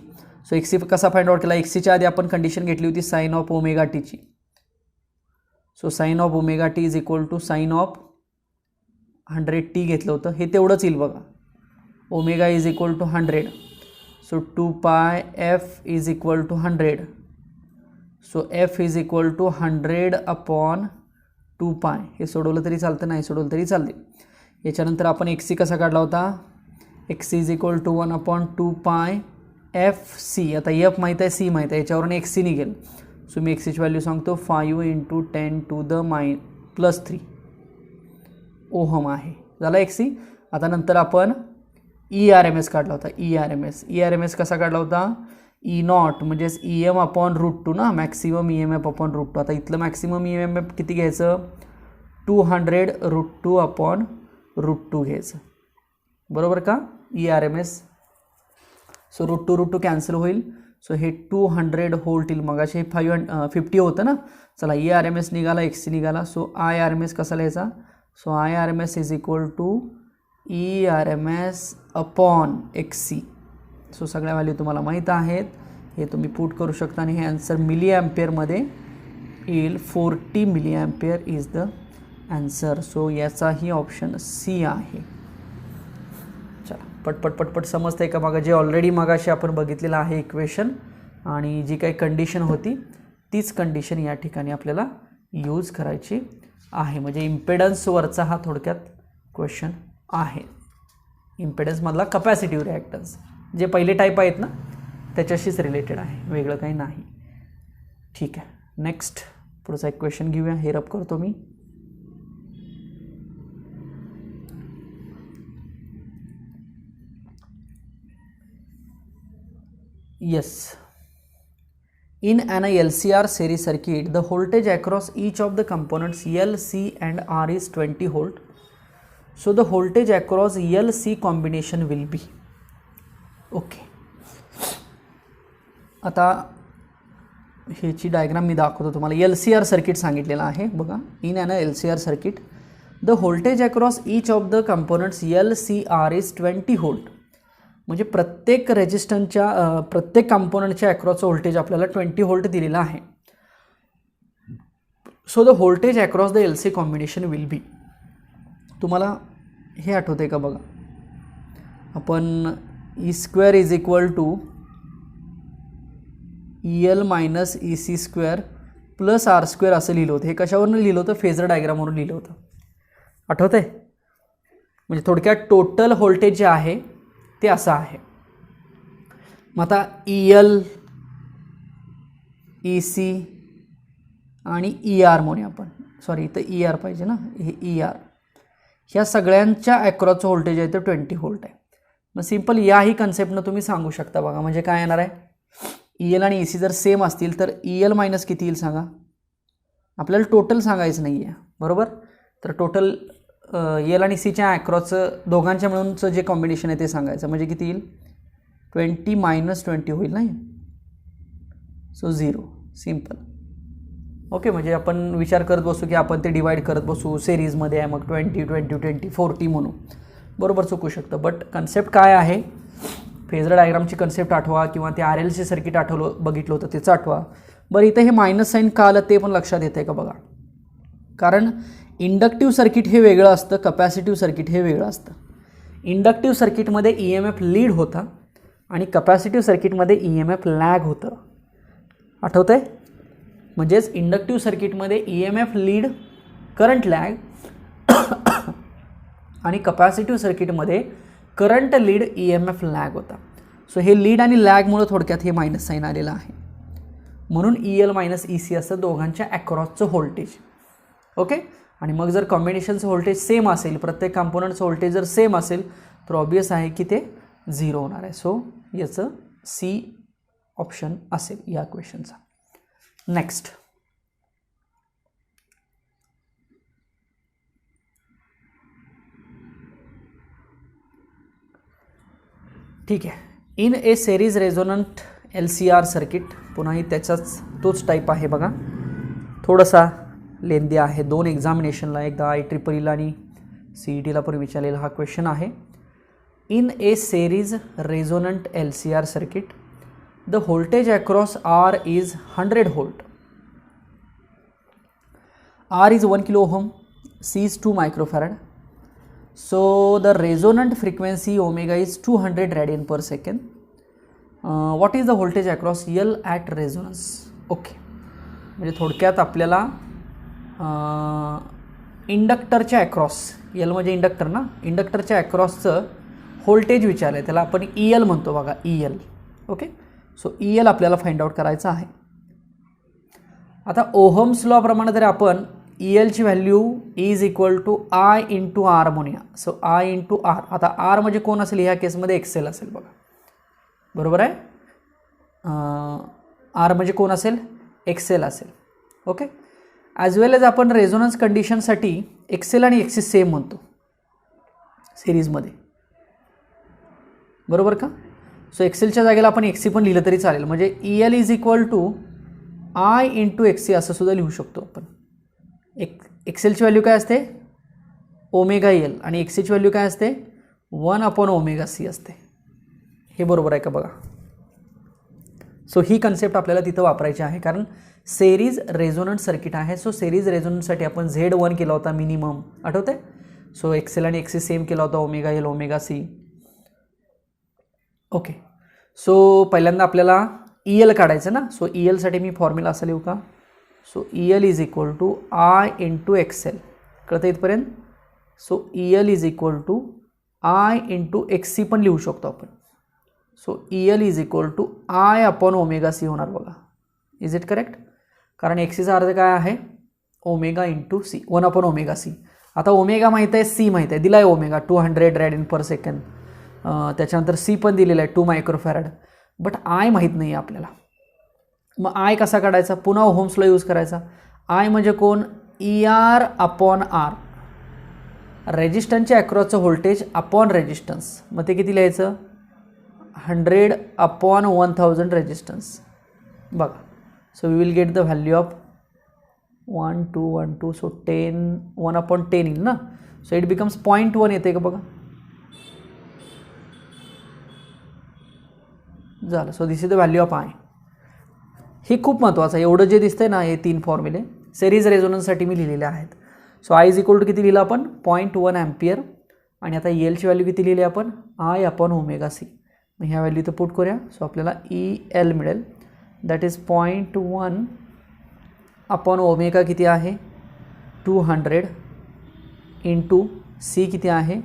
सो XC कसा फाइंड आउट केला, XCच्या आधी आपण कंडिशन घेतली होती साइन ऑफ ओमेगा टीची. So sine of omega T is equal to sine of 100t घेतलं होतं. हे तेवढंच येईल बघा. Omega is equal to 100. So 2πf is equal to 100. So f is equal to 100 upon 2π. हे सोडवलं तरी चालतं, नाही सोडवलं तरी चालते. याच्यानंतर आपण XC कसा काढला होता, XC is equal to 1 upon 2πfc. आता F माहीत आहे, C माहीत आहे, याच्यावरून XC निघेल. सो मी XCची व्हॅल्यू सांगतो, 5 × 10⁻³ ओहम आहे. झाला XC. आता नंतर आपण ERMS काढला होता. ERMS कसा काढला होता, E0 म्हणजेच EM अपॉन √2 ना, मॅक्सिमम EMF अपॉन √2. आता इथलं मॅक्सिमम EMF किती घ्यायचं, 200√2 अपॉन √2 घ्यायचं, बरोबर का. ERMS. सो √2 कॅन्सल होईल. सो हे 200 व्होल्ट येईल. मग असे 50 होतं ना. चला ERMS निघाला, XC निघाला. सो IRMS कसा लिहायचा, so IRMS is equal to ERMS upon XC. So सगळ्या व्हॅल्यू तुम्हाला माहीत आहेत, हे तुम्ही पुट करू शकता आणि हे आन्सर मिली ॲम्पियरमध्ये येईल. 40 milli ampere is the answer. So याचाही ऑप्शन C आहे. चला पटपट समजतं आहे का. मग जे ऑलरेडी मगाशी आपण बघितलेलं आहे इक्वेशन आणि जी काही कंडिशन होती तीच कंडिशन या ठिकाणी आपल्याला यूज करायची आहे. म्हणजे इम्पेडन्सवरचा हा थोडक्यात क्वेश्चन आहे. इम्पेडन्समधला कपॅसिटिव्ह रिॲक्टन्स जे पहिले टाईप आहेत ना त्याच्याशीच रिलेटेड आहे, वेगळं काही नाही. ठीक आहे. नेक्स्ट पुढचा एक क्वेश्चन घेऊया. हे रब करतो मी. Yes. In an LCR series circuit, the voltage across each of the components L, C and R is 20 volt. So the voltage across L, C combination will be. Okay. आता ह्याची diagram मी दाखवतो तुम्हाला. LCR circuit सांगितलेलं आहे बघा. In an LCR circuit, the voltage across each of the components L, C, R is 20 volt. म्हणजे प्रत्येक रेजिस्टन्सच्या प्रत्येक कंपोनंटच्या अक्रॉसचं व्होल्टेज आपल्याला 20 व्होल्ट दिलेला आहे. So the voltage across the LC combination will be. तुम्हाला हे आठवते का बघा, आपण E² is equal to EL minus EC² plus R² असं लिहिलं होतं. हे कशावरून लिहिलं होतं, फेजर डायग्रामवरून लिहिलं होतं, आठवतं आहे. म्हणजे थोडक्यात टोटल व्होल्टेज जे आहे ते असं आहे. मग आता EL, EC आणि ER म्हणूया आपण. सॉरी इथं ER पाहिजे ना, हे ER. ह्या सगळ्यांच्या अक्रॉसचं व्होल्टेज आहे ते 20 व्होल्ट आहे. मग सिंपल याही कन्सेप्टनं तुम्ही सांगू शकता बघा. म्हणजे काय येणार आहे, EL आणि EC जर सेम असतील तर EL मायनस किती येईल सांगा, आपल्याला टोटल सांगायचं नाही आहे, बरोबर. तर टोटल एल आणि सीच्या ॲक्रॉसचं दोघांच्या मिळूनचं जे कॉम्बिनेशन आहे ते सांगायचं. म्हणजे किती येईल, 20 - 20 होईल नाही. So 0, simple. ओके, म्हणजे आपण विचार करत बसू की आपण ते डिवाईड करत बसू सिरीजमध्ये आहे, मग 20 20 20 40 म्हणू, बरोबर चुकू शकतं. बट कन्सेप्ट काय आहे, फेजर डायग्रामची कन्सेप्ट आठवा किंवा ते RLC सर्किट बघितलं होतं त्याचं आठवा. बरं, इथं हे मायनस साईन का आलं ते पण लक्षात येतं आहे का बघा. कारण इंडक्टिव्ह सर्किट हे वेगळं असतं, कपॅसिटिव्ह सर्किट हे वेगळं असतं. इंडक्टिव्ह सर्किटमध्ये EMF लीड होता आणि कपॅसिटिव्ह सर्किटमध्ये EMF लॅग होतं. आठवतं आहे? म्हणजेच इंडक्टिव्ह सर्किटमध्ये EMF लीड, करंट लॅग आणि कपॅसिटिव्ह सर्किटमध्ये करंट लीड, EMF लॅग होता. सो हे लीड आणि लॅगमुळे थोडक्यात हे मायनस साईन आलेलं आहे. म्हणून EL - EC असं दोघांच्या ॲक्रॉसचं व्होल्टेज. ओके, आणि मग जर कॉम्बिनेशनचं व्होल्टेज सेम असेल, प्रत्येक कंपोनंटचं व्होल्टेज जर सेम असेल तर ऑब्वियस आहे की ते 0 होणार आहे. सो याचं C ऑप्शन असेल या क्वेश्चनचा. नेक्स्ट, ठीक आहे. In a series resonant LCR circuit, पुन्हाही त्याचाच तोच टाईप आहे बघा, थोडासा लेंदी आहे. 2 एक्झामिनेशनला, एकदा IEEE आणि CETला पण विचारलेला हा क्वेश्चन आहे. In a series resonant LCR circuit the voltage across R is 100 volt. R is 1 kilo ohm, C is 2 microfarad. So the resonant frequency omega is 200 radian per second. What is the voltage across L at resonance? Okay, म्हणजे थोडक्यात आपल्याला इंडक्टरच्या across, L म्हणजे inductor ना, इंडक्टरच्या ॲक्रॉसचं voltage विचारलं आहे, त्याला आपण EL म्हणतो बघा, EL. ओके, सो EL आपल्याला फाइंड आउट करायचं आहे. आता ओहम्स लॉ प्रमाणे जर आपण ELची value is equal to I into R म्हणूया. सो I इंटू R, आता R म्हणजे कोण असेल ह्या केसमध्ये, XL असेल बघा, बरोबर आहे. R म्हणजे कोण असेल, XL असेल. ओके, ॲज वेल एज आपण रेझोनन्स कंडिशनसाठी XL आणि XC सेम म्हणतो सिरीजमध्ये, बरोबर का. सो XLच्या जागेला आपण XC पण लिहिलं तरी चालेल. म्हणजे EL is equal to I into XC असं सुद्धा लिहू शकतो आपण. XLची व्हॅल्यू काय असते, ओमेगा EL, आणि XCची व्हॅल्यू काय असते, 1/ओमेगा C असते. हे बरोबर आहे का बघा. सो ही कन्सेप्ट आपल्याला तिथं वापरायची आहे, कारण सेरीज रेझोनंट सर्किट आहे. सो सेरीज रेझोनंटसाठी आपण Z1 केला होता मिनिमम, आठवते. सो XL आणि XC सेम केला होता, omega EL omega C. Okay, so पहिल्यांदा आपल्याला EL काढायचं ना. सो ELसाठी मी फॉर्म्युला असं लिहू का, so EL is equal to I into XL, कळतं इथपर्यंत. So EL is equal to I into XC पण लिहू शकतो आपण. So EL is equal to I/ओमेगा C होणार बघा. इज इट करेक्ट, कारण XCचा अर्थ काय आहे, ओमेगा इंटू C, 1/ओमेगा C. आता ओमेगा माहीत आहे, C माहीत आहे, दिला आहे ओमेगा 200 रॅडियन पर सेकंड. त्याच्यानंतर C पण दिलेला आहे 2 मायक्रोफॅरड. बट I माहीत नाही आहे आपल्याला. मग I कसा काढायचा, पुन्हा ओहम्सला यूज करायचा. I म्हणजे कोण, ER/R, रेजिस्टन्सच्या अक्रॉसचं व्होल्टेज अपॉन रेजिस्टन्स. मग ते किती लिहायचं, 100/1000 रेजिस्टन्स बघा. So we will get the value of 1 2 1 2, so 10 1/10 येईल ना. सो इट बिकम्स 0.1 येते का बघा, झालं. So this is the value of I. हे खूप महत्त्वाचं आहे. एवढं जे दिसतंय ना, हे 3 फॉर्म्युले सिरीज रेझोनन्ससाठी मी लिहिलेले आहेत. So I is equal to किती लिहिलं आपण, 0.1 अँपियर. आणि आता ELची व्हॅल्यू किती लिहिली आपण, I/ओमेगा C. मग ह्या व्हॅल्यू तर पुट करूया. सो आपल्याला EL मिळेल, दॅट इज 0.1/ओमेगा किती आहे, 200 इंटू C किती आहे,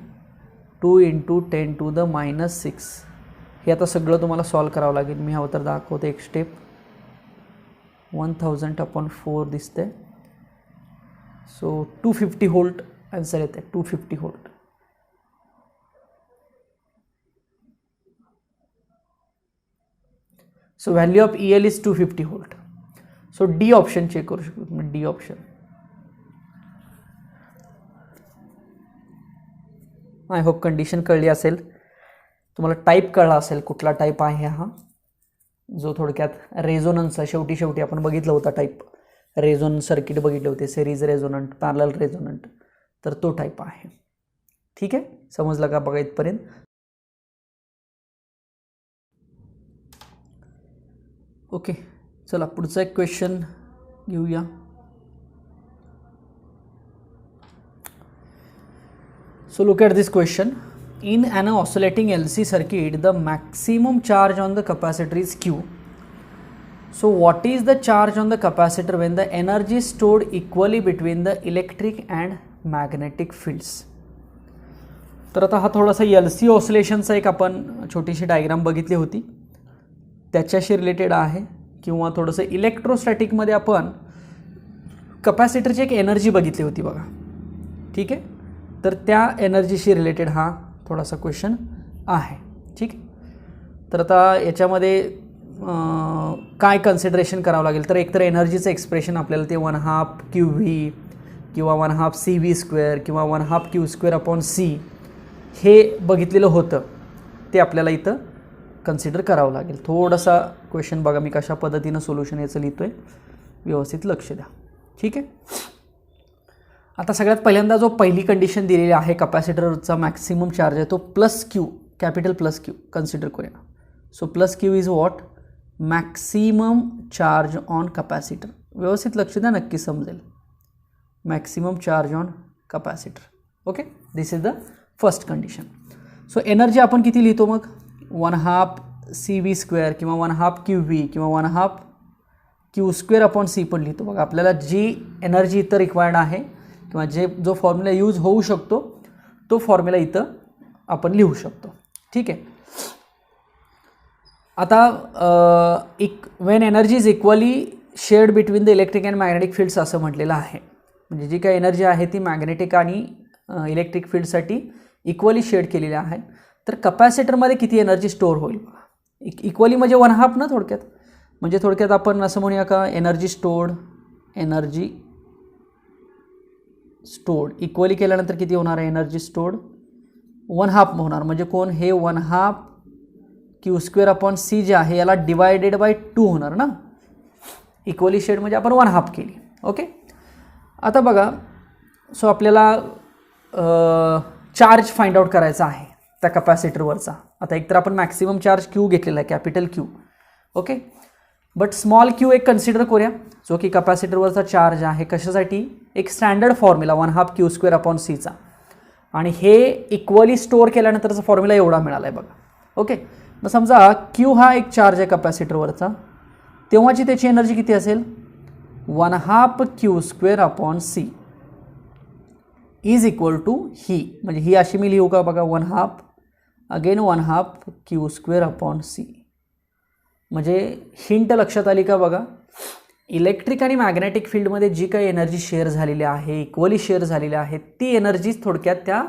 2 इंटू 10⁻⁻⁶. हे आता सगळं तुम्हाला सॉल्व करावं लागेल. मी हवं तर दाखवते एक स्टेप. 1000/4 दिसते. सो 250 व्होल्ट आन्सर येते, 250 volt. So value of EL is 250 volt. So D option check करू शकतो तुम्ही, D option. I hope condition कळली असेल, तुम्हाला टाईप कळला असेल कुठला टाईप आहे हा, जो थोडक्यात रेझोनन्स शेवटी आपण बघितलं होता टाईप, रेझोनन्स सर्किट बघितले होते, सिरीज रेझोनंट, पॅरलल रेझोनंट, तर तो टाईप आहे. ठीक आहे, समजलं का बघा इथपर्यंत. ओके, चला पुढचा एक क्वेश्चन घेऊया. So look at this question. In an oscillating LC circuit, the maximum charge on the capacitor is Q. So what is the charge on the capacitor when the energy is stored equally between the electric and magnetic fields? तर आता हा थोडासा LC ऑसिलेशनचा एक आपण छोटीशी diagram बघितली होती, त्याच्याशी रिलेटेड आहे, किंवा थोडंसं इलेक्ट्रोस्टॅटिकमध्ये आपण कपॅसिटरची एक एनर्जी बघितली होती बघा. ठीक आहे, तर त्या एनर्जीशी रिलेटेड हा थोडासा क्वेश्चन आहे. ठीक आहे, तर आता याच्यामध्ये काय कन्सिडरेशन करावं लागेल, तर एकतर एनर्जीचं एक्सप्रेशन आपल्याला ते 1/2 QV किंवा 1/2 CV² किंवा 1/2 Q²/C हे बघितलेलं होतं, ते आपल्याला इथं कन्सिडर करावं लागेल. थोडासा क्वेश्चन बघा मी कशा पद्धतीनं सोल्युशन याचं लिहितो आहे, व्यवस्थित लक्ष द्या. ठीक आहे, आता सगळ्यात पहिल्यांदा जो पहिली कंडिशन दिलेली आहे, कपॅसिटरचा मॅक्सिमम चार्ज आहे तो +Q, कॅपिटल +Q कन्सिडर करूया. So +Q is what, maximum charge on capacitor. व्यवस्थित लक्ष द्या, नक्की समजेल. Maximum charge on capacitor. Okay, this is the first condition. So energy आपण किती लिहितो मग, 1/2 CV² किंवा 1/2 QV किंवा 1/2 Q²/C पण लिहितो बघा. आपल्याला जी एनर्जी इथं रिक्वायर्ड आहे किंवा जो फॉर्म्युला यूज होऊ शकतो तो फॉर्म्युला इथं आपण लिहू शकतो. ठीक आहे, आता Wien energy is equally shared between the electric and magnetic fields असं म्हटलेलं आहे. म्हणजे जी काही एनर्जी आहे ती मॅग्नेटिक आणि इलेक्ट्रिक फील्डसाठी इक्वली शेअर्ड केलेली आहे. तर कपॅसिटरमध्ये किती एनर्जी स्टोअर होईल, इक्वली म्हणजे 1/2 ना थोडक्यात. म्हणजे थोडक्यात आपण असं म्हणूया का, एनर्जी स्टोर्ड इक्वली केल्यानंतर किती होणार आहे, एनर्जी स्टोर्ड 1/2 होणार. म्हणजे कोण, हे 1/2 Q²/C जे आहे याला डिवायडेड बाय 2 होणार ना. इक्वली शेड म्हणजे आपण 1/2 केली. ओके, आता बघा, सो आपल्याला चार्ज फाइंड आउट करायचा आहे त्या कपॅसिटरवरचा. आता एकतर आपण मॅक्सिमम चार्ज Q घेतलेला आहे, capital Q. Okay, but small q एक कन्सिडर करूया, जो की कपॅसिटरवरचा चार्ज आहे. कशासाठी, एक स्टँडर्ड फॉर्म्युला 1/2 Q²/C चा, आणि हे इक्वली स्टोअर केल्यानंतरचा फॉर्म्युला एवढा मिळाला आहे बघा. ओके, मग समजा Q हा एक चार्ज आहे कपॅसिटरवरचा, तेव्हाची त्याची एनर्जी किती असेल, 1/2 Q²/C इज इक्वल टू ही. म्हणजे ही अशी मी लिहू का बघा, 1/2 अगेन 1/2 Q²/C. म्हणजे हिंट लक्षात आली का बघा, इलेक्ट्रिक आणि मॅग्नेटिक फील्डमध्ये जी काही एनर्जी शेअर झालेली आहे, इक्वली शेअर झालेली आहे, ती एनर्जी थोडक्यात त्या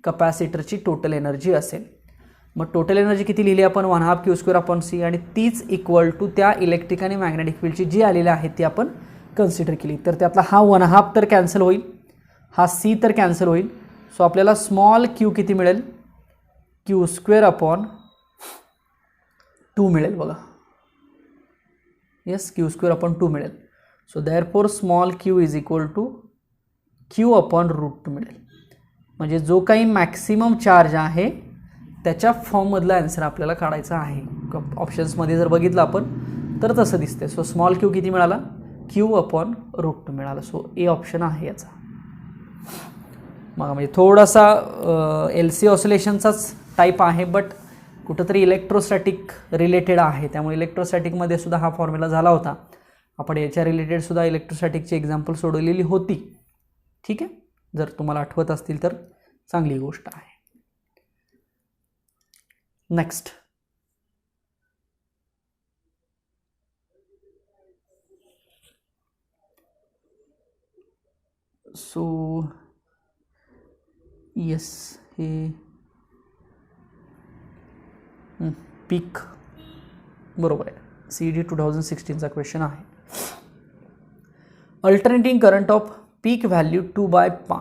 कपॅसिटरची टोटल एनर्जी असेल. मग टोटल एनर्जी किती लिहिली आपण, 1/2 Q²/C, आणि तीच इक्वल टू त्या इलेक्ट्रिक आणि मॅग्नेटिक फील्डची जी आलेली आहे ती आपण कन्सिडर केली. तर त्यातला हा 1/2 तर कॅन्सल होईल, हा C तर कॅन्सल होईल. सो आपल्याला स्मॉल q किती मिळेल, Q²/2 मिळेल बघा. येस, Q²/2 मिळेल. So therefore small q is equal to Q/√2 मिळेल. म्हणजे जो काही मॅक्सिमम चार्ज आहे त्याच्या फॉर्ममधला आन्सर आपल्याला काढायचा आहे. ऑप्शन्समध्ये जर बघितलं आपण तर तसं दिसते. सो स्मॉल q किती मिळाला, Q/√2 मिळाला. सो ए ऑप्शन आहे याचा. मग म्हणजे थोडासा LC ऑसिलेशनचाच टाईप आहे, बट कुठंतरी इलेक्ट्रोस्टॅटिक रिलेटेड आहे, त्यामुळे इलेक्ट्रोस्टॅटिकमध्ये सुद्धा हा फॉर्म्युला झाला होता. आपण याच्या रिलेटेड सुद्धा इलेक्ट्रोस्टॅटिकची एक्झाम्पल सोडवलेली होती. ठीक आहे, जर तुम्हाला आठवत असतील तर चांगली गोष्ट आहे. नेक्स्ट, सो येस, हे पीक बरोबर आहे, CD 2016चा क्वेश्चन आहे. Alternating current of peak value 2/π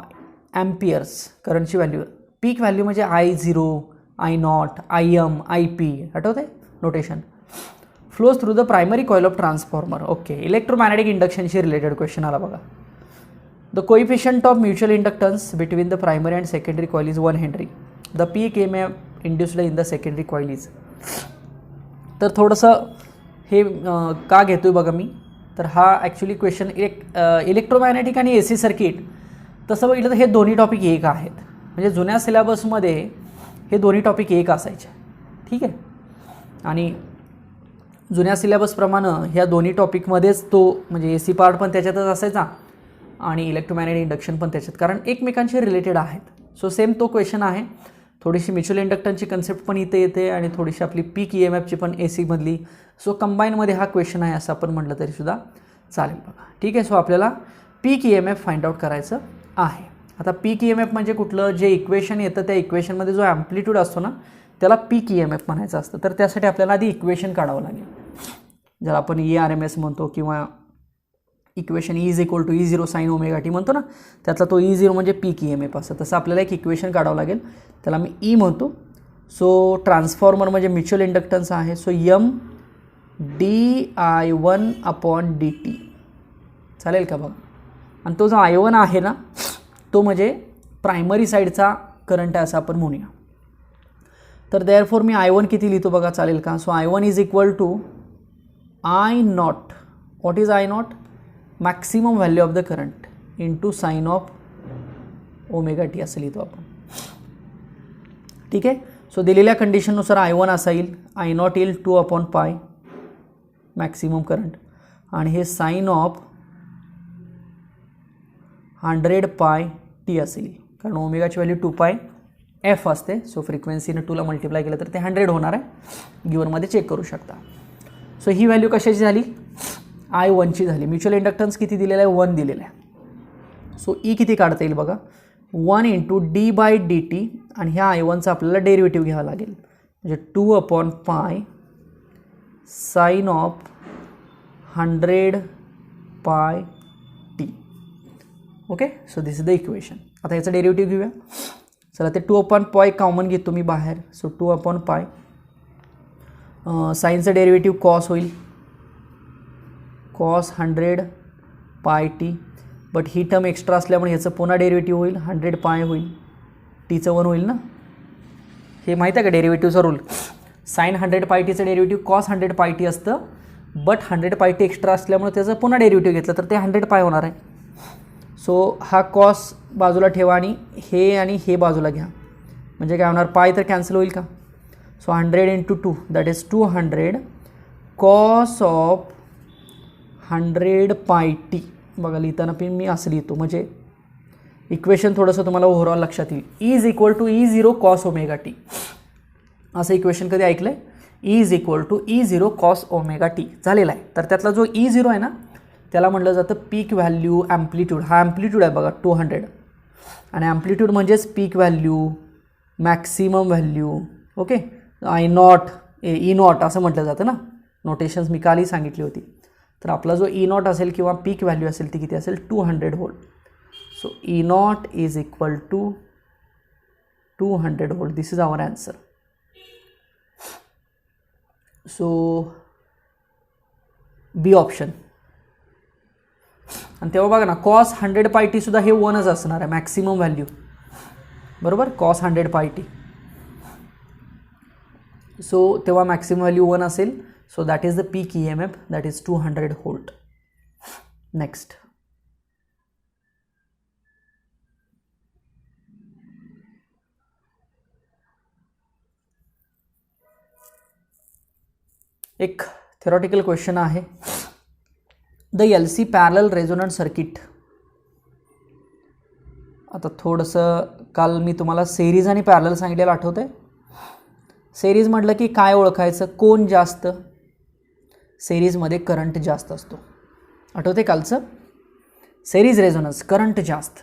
amperes करंटची व्हॅल्यू. पीक व्हॅल्यू म्हणजे I0, I0, IM, IP, आठवत आहे notation. Flows through the primary coil of transformer. Okay, electromagnetic इंडक्शनशी रिलेटेड क्वेश्चन आला बघा. The coefficient of mutual inductance between the primary and secondary coil is 1 henry. The peak EMF induced in the secondary coil is. तर थोडंसं हे का घेतोय बघा मी, तर हा ॲक्च्युली क्वेश्चन इलेक्ट्रोमॅग्नेटिक आणि AC सर्किट तसं बघितलं तर हे दोन्ही टॉपिक एक आहेत. म्हणजे जुन्या सिलेबसमध्ये हे दोन्ही टॉपिक एक असायचे, ठीक आहे. आणि जुन्या सिलेबसप्रमाणे ह्या दोन्ही टॉपिकमध्येच तो म्हणजे AC पार्ट पण त्याच्यातच असायचा आणि इलेक्ट्रोमॅग्नेटिक इंडक्शन पण त्याच्यात, कारण एकमेकांशी रिलेटेड आहेत. सो सेम तो क्वेश्चन आहे. थोडीशी म्युच्युअल इंडक्टन्सची कन्सेप्ट पण इथे येते आणि थोडीशी आपली पीक EMFची पण AC मधली. सो कंबाईनमध्ये हा क्वेश्चन आहे असं आपण म्हटलं तरीसुद्धा चालेल बघा, ठीक आहे. सो आपल्याला पीक EMF फाइंड आउट करायचं आहे. आता पीक EMF म्हणजे कुठलं, जे इक्वेशन येतं त्या इक्वेशनमध्ये जो ॲम्प्लिट्यूड असतो ना त्याला पीक EMF म्हणायचं असतं. तर त्यासाठी आपल्याला आधी इक्वेशन काढावं लागेल. जर आपण ERMS म्हणतो किंवा इक्वेशन E=E0 sin ωt म्हणतो ना, त्यातला तो E0 म्हणजे पीक EMF असतं. तसं आपल्याला एक इक्वेशन काढावं लागेल, त्याला मी E म्हणतो. सो ट्रान्सफॉर्मर म्हणजे म्युच्युअल इंडक्टन्स आहे. सो M dI1/dt चालेल का बघ. आणि तो जो I1 आहे ना तो म्हणजे प्रायमरी साईडचा करंट आहे असं आपण म्हणूया. तर देअरफॉर मी I1 किती लिहितो बघा, चालेल का. So I1 is equal to I0. What is I0? Maximum value of the current into sine of ωt असं लिहितो आपण, ठीक आहे. सो दिलेल्या कंडिशननुसार I1 असा येईल, I0 येईल 2/π मॅक्सिमम करंट आणि हे साइन ऑफ 100πt असेल, कारण ओमेगाची व्हॅल्यू 2πf असते. सो फ्रिक्वेन्सीने 2ला मल्टिप्लाय केलं तर ते 100 होणार आहे. गिवनमध्ये चेक करू शकता. सो ही व्हॅल्यू कशाची झाली, I1ची झाली. म्युच्युअल इंडक्टन्स किती दिलेला आहे, 1 दिलेला आहे. सो E किती काढता येईल बघा, 1 × d/dt आणि ह्या I1चा आपल्याला डेरिव्हेटिव्ह घ्यावा लागेल, म्हणजे 2/π sine of 100πt. Okay, so this is the equation. आता याचं डेरिव्हेटिव्ह घेऊया. चला, ते 2/π कॉमन घेतो मी बाहेर. सो 2/π साईनचं डेरिव्हेटिव्ह कॉस होईल, cos 100πt. But he term extra असल्यामुळे ह्याचं पुन्हा डेरिव्हेटिव्ह होईल, 100π होईल, टीचं 1 होईल ना. हे माहीत आहे का डेरिव्हेटिव्हचा रूल. साइन 100πtचं डेरिव्हेटिव्ह कॉस 100πt असतं, बट 100πt एक्स्ट्रा असल्यामुळे त्याचं पुन्हा डेरिव्हेटिव्ह घेतलं तर ते 100π होणार आहे. सो हा कॉस बाजूला ठेवा आणि हे बाजूला घ्या, म्हणजे काय होणार, पाय तर कॅन्सल होईल का. So 100 × 2 that is 200 cos of 100πt. बघा लिहिताना पण मी असं लिहितो, म्हणजे इक्वेशन थोडंसं तुम्हाला ओव्हरऑल लक्षात येईल. E=E0 cos ωt असं इक्वेशन कधी ऐकलं आहे, E=E0 cos ωt झालेलं आहे. तर त्यातला जो E0 आहे ना त्याला म्हटलं जातं पीक व्हॅल्यू ॲम्प्लिट्यूड. हा ॲम्प्लिट्यूड आहे बघा 200, आणि ॲम्प्लिट्यूड म्हणजेच peak value, maximum value. Okay, I0 E0 असं म्हटलं जातं ना. नोटेशन्स मी कालही सांगितली होती. तर आपला जो E0 असेल किंवा पीक व्हॅल्यू असेल ती किती असेल, 200 volt. So E0 is equal to 200 volt. This is our answer. So B option. आणि तेव्हा बघा ना, कॉस 100πt सुद्धा हे 1च असणार आहे मॅक्सिमम व्हॅल्यू, बरोबर, कॉस 100πt. सो तेव्हा मॅक्सिमम व्हॅल्यू 1 असेल. So that is the peak EMF, that is 200 volt. Next, एक थेरॉटिकल क्वेश्चन आहे. The LC parallel resonant circuit. आता थोडंसं काल मी तुम्हाला सेरीज आणि पॅरलल सांगितलेलं आठवतं आहे. सेरीज म्हटलं की काय ओळखायचं, कोण जास्त, सेरीजमध्ये करंट जास्त असतो. आठवते कालचं, सेरीज रेझोनन्स करंट जास्त.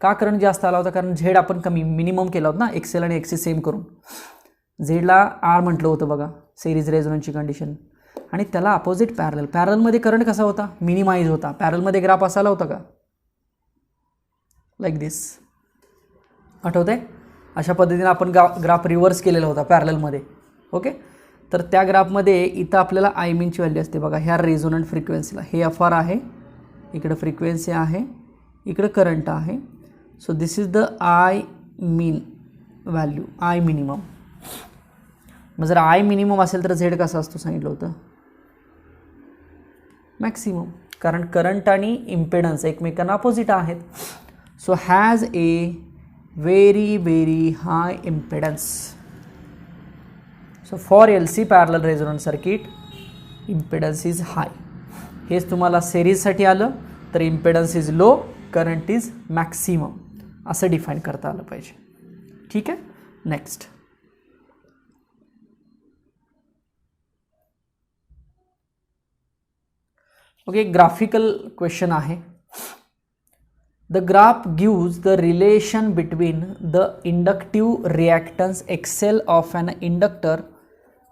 का करंट जास्त आला होता, कारण झेड आपण कमी मिनिमम केला होता ना, XL आणि XC सेम करून. झेडला R म्हटलं होतं बघा सेरीज रेझोनन्सची कंडिशन, आणि त्याला अपोजिट पॅरलल. पॅरलमध्ये करंट कसा होता, मिनिमाइज होता. पॅरलमध्ये ग्राफ असाला होता का, लाईक दिस, आठवत आहे? अशा पद्धतीने आपण ग्राफ रिव्हर्स केलेला होता पॅरललमध्ये. ओके, तर त्या ग्राफमध्ये इथं आपल्याला आय मीनची व्हॅल्यू असते बघा, ह्या रेझोनंट फ्रिक्वेन्सीला. हे एफ आर आहे, इकडं फ्रिक्वेन्सी आहे, इकडं करंट आहे. So this is the I mean value, I minimum. मग जर आय मिनिमम असेल तर झेड कसा असतो सांगितलं होतं, मॅक्सिमम, कारण करंट आणि इम्पेडन्स एकमेकांना अपोजिट आहेत. So has a very very high impedance. So for LC parallel resonant circuit impedance is high. हेच तुम्हाला सिरीजसाठी आलं तर impedance is low, current is maximum, असं डिफाईन करता आलं पाहिजे. ठीक आहे, नेक्स्ट. ओके, ग्राफिकल क्वेश्चन आहे. The graph gives the relation between the inductive reactance XL of an inductor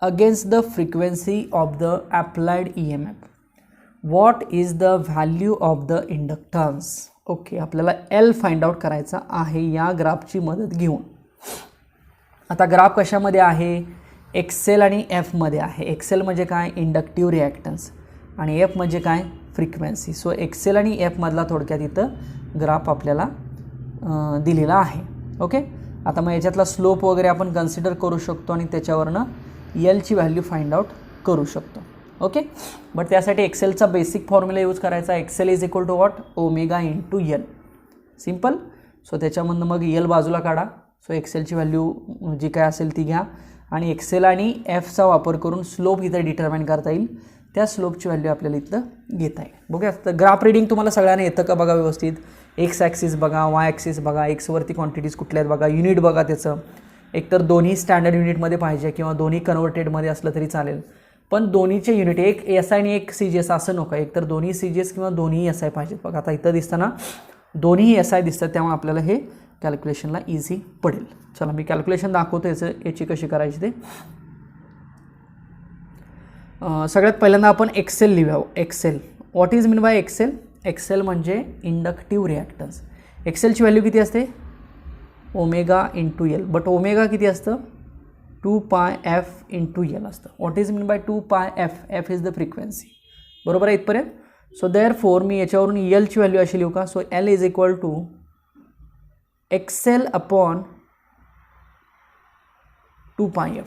against the frequency of the applied EMF. What is the value of the inductance. Okay, आपल्याला L find out करायचा आहे या ग्राफची मदत घेऊन. आता graph कशामध्ये आहे, XL आणि F मध्ये आहे. XL म्हणजे काय, इंडक्टिव्ह रिॲक्टन्स, आणि F म्हणजे काय, फ्रिक्वेन्सी. सो XL आणि F मधला थोडक्यात इथं ग्राफ आपल्याला दिलेला आहे. ओके, आता मग याच्यातला स्लोप वगैरे आपण कन्सिडर करू शकतो आणि त्याच्यावरनं L ची व्हॅल्यू फाइंड आउट करू शकतो. ओके, बट त्यासाठी एक्सेलचा बेसिक फॉर्म्युला यूज करायचा. XL is equal to what, omega into L. Simple. So त्याच्यामधनं मग L बाजूला काढा. सो XLची व्हॅल्यू जी काय असेल ती घ्या आणि XL आणि Fचा वापर करून स्लोप इथं डिटर्माइन करता येईल. त्या स्लोपची व्हॅल्यू आपल्याला इथलं घेता येईल. बघूया, तर ग्राफ रीडिंग तुम्हाला सगळ्यांना येतं का बघा व्यवस्थित. एक्स ॲक्सिस बघा, वाय ॲक्सिस बघा, एक्सवरती क्वांटिटीज कुठल्या आहेत बघा, युनिट बघा त्याचं. एकतर दोन्ही स्टँडर्ड युनिटमध्ये पाहिजे किंवा दोन्ही कन्व्हर्टेडमध्ये असलं तरी चालेल, पण दोन्हीचे युनिट, एक SI आणि एक CGS असं नको, एकतर दोन्ही CGS किंवा दोन्ही SI पाहिजेत. बघा आता इथं दिसताना दोन्ही SI दिसतात, त्यामुळे आपल्याला हे कॅल्क्युलेशनला इझी पडेल. चला मी कॅल्क्युलेशन दाखवतो याची कशी करायची ते. सगळ्यात पहिल्यांदा आपण XL लिहूया. XL, what is mean bye XL. XL म्हणजे इंडक्टिव्ह रिॲक्टन्स. XLची व्हॅल्यू किती असते, omega into L, but omega किती असतं, 2πf इंटू L असतं. What is mean bye 2πf, F is the frequency. बरोबर आहे इथपर्यंत. सो देअर फोर मी याच्यावरून L ची व्हॅल्यू अशी लिहू का, so L is equal to XL upon 2πf.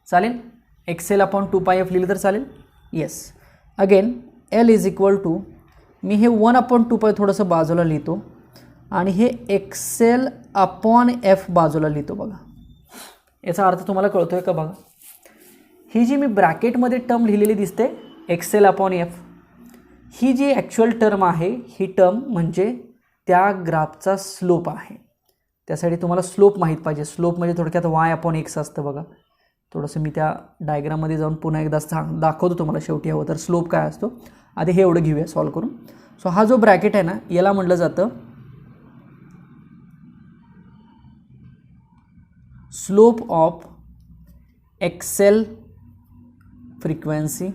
चालेल, XL अपॉन 2πf लिहिलं तर चालेल. Yes. Again L is equal to, मी हे 1 अपॉन 2π थोडंसं बाजूला लिहितो आणि हे XL अपॉन F बाजूला लिहितो. बघा याचा अर्थ तुम्हाला कळतोय का बघा. ही जी मी ब्रॅकेटमध्ये टर्म लिहिलेली दिसते XL अपॉन F, ही जी ॲक्च्युअल टर्म आहे ही टर्म म्हणजे त्या ग्राफचा स्लोप आहे. त्यासाठी तुम्हाला स्लोप माहीत पाहिजे. स्लोप म्हणजे थोडक्यात y अपॉन x असतं बघा. थोडंसं मी त्या डायग्राममध्ये जाऊन पुन्हा एकदा दाखवतो तुम्हाला शेवटी हवं तर स्लोप काय असतो. आधी हे एवढं घेऊया सॉल्व करून. सो हा जो ब्रॅकेट आहे ना याला म्हटलं जातं slope of XL frequency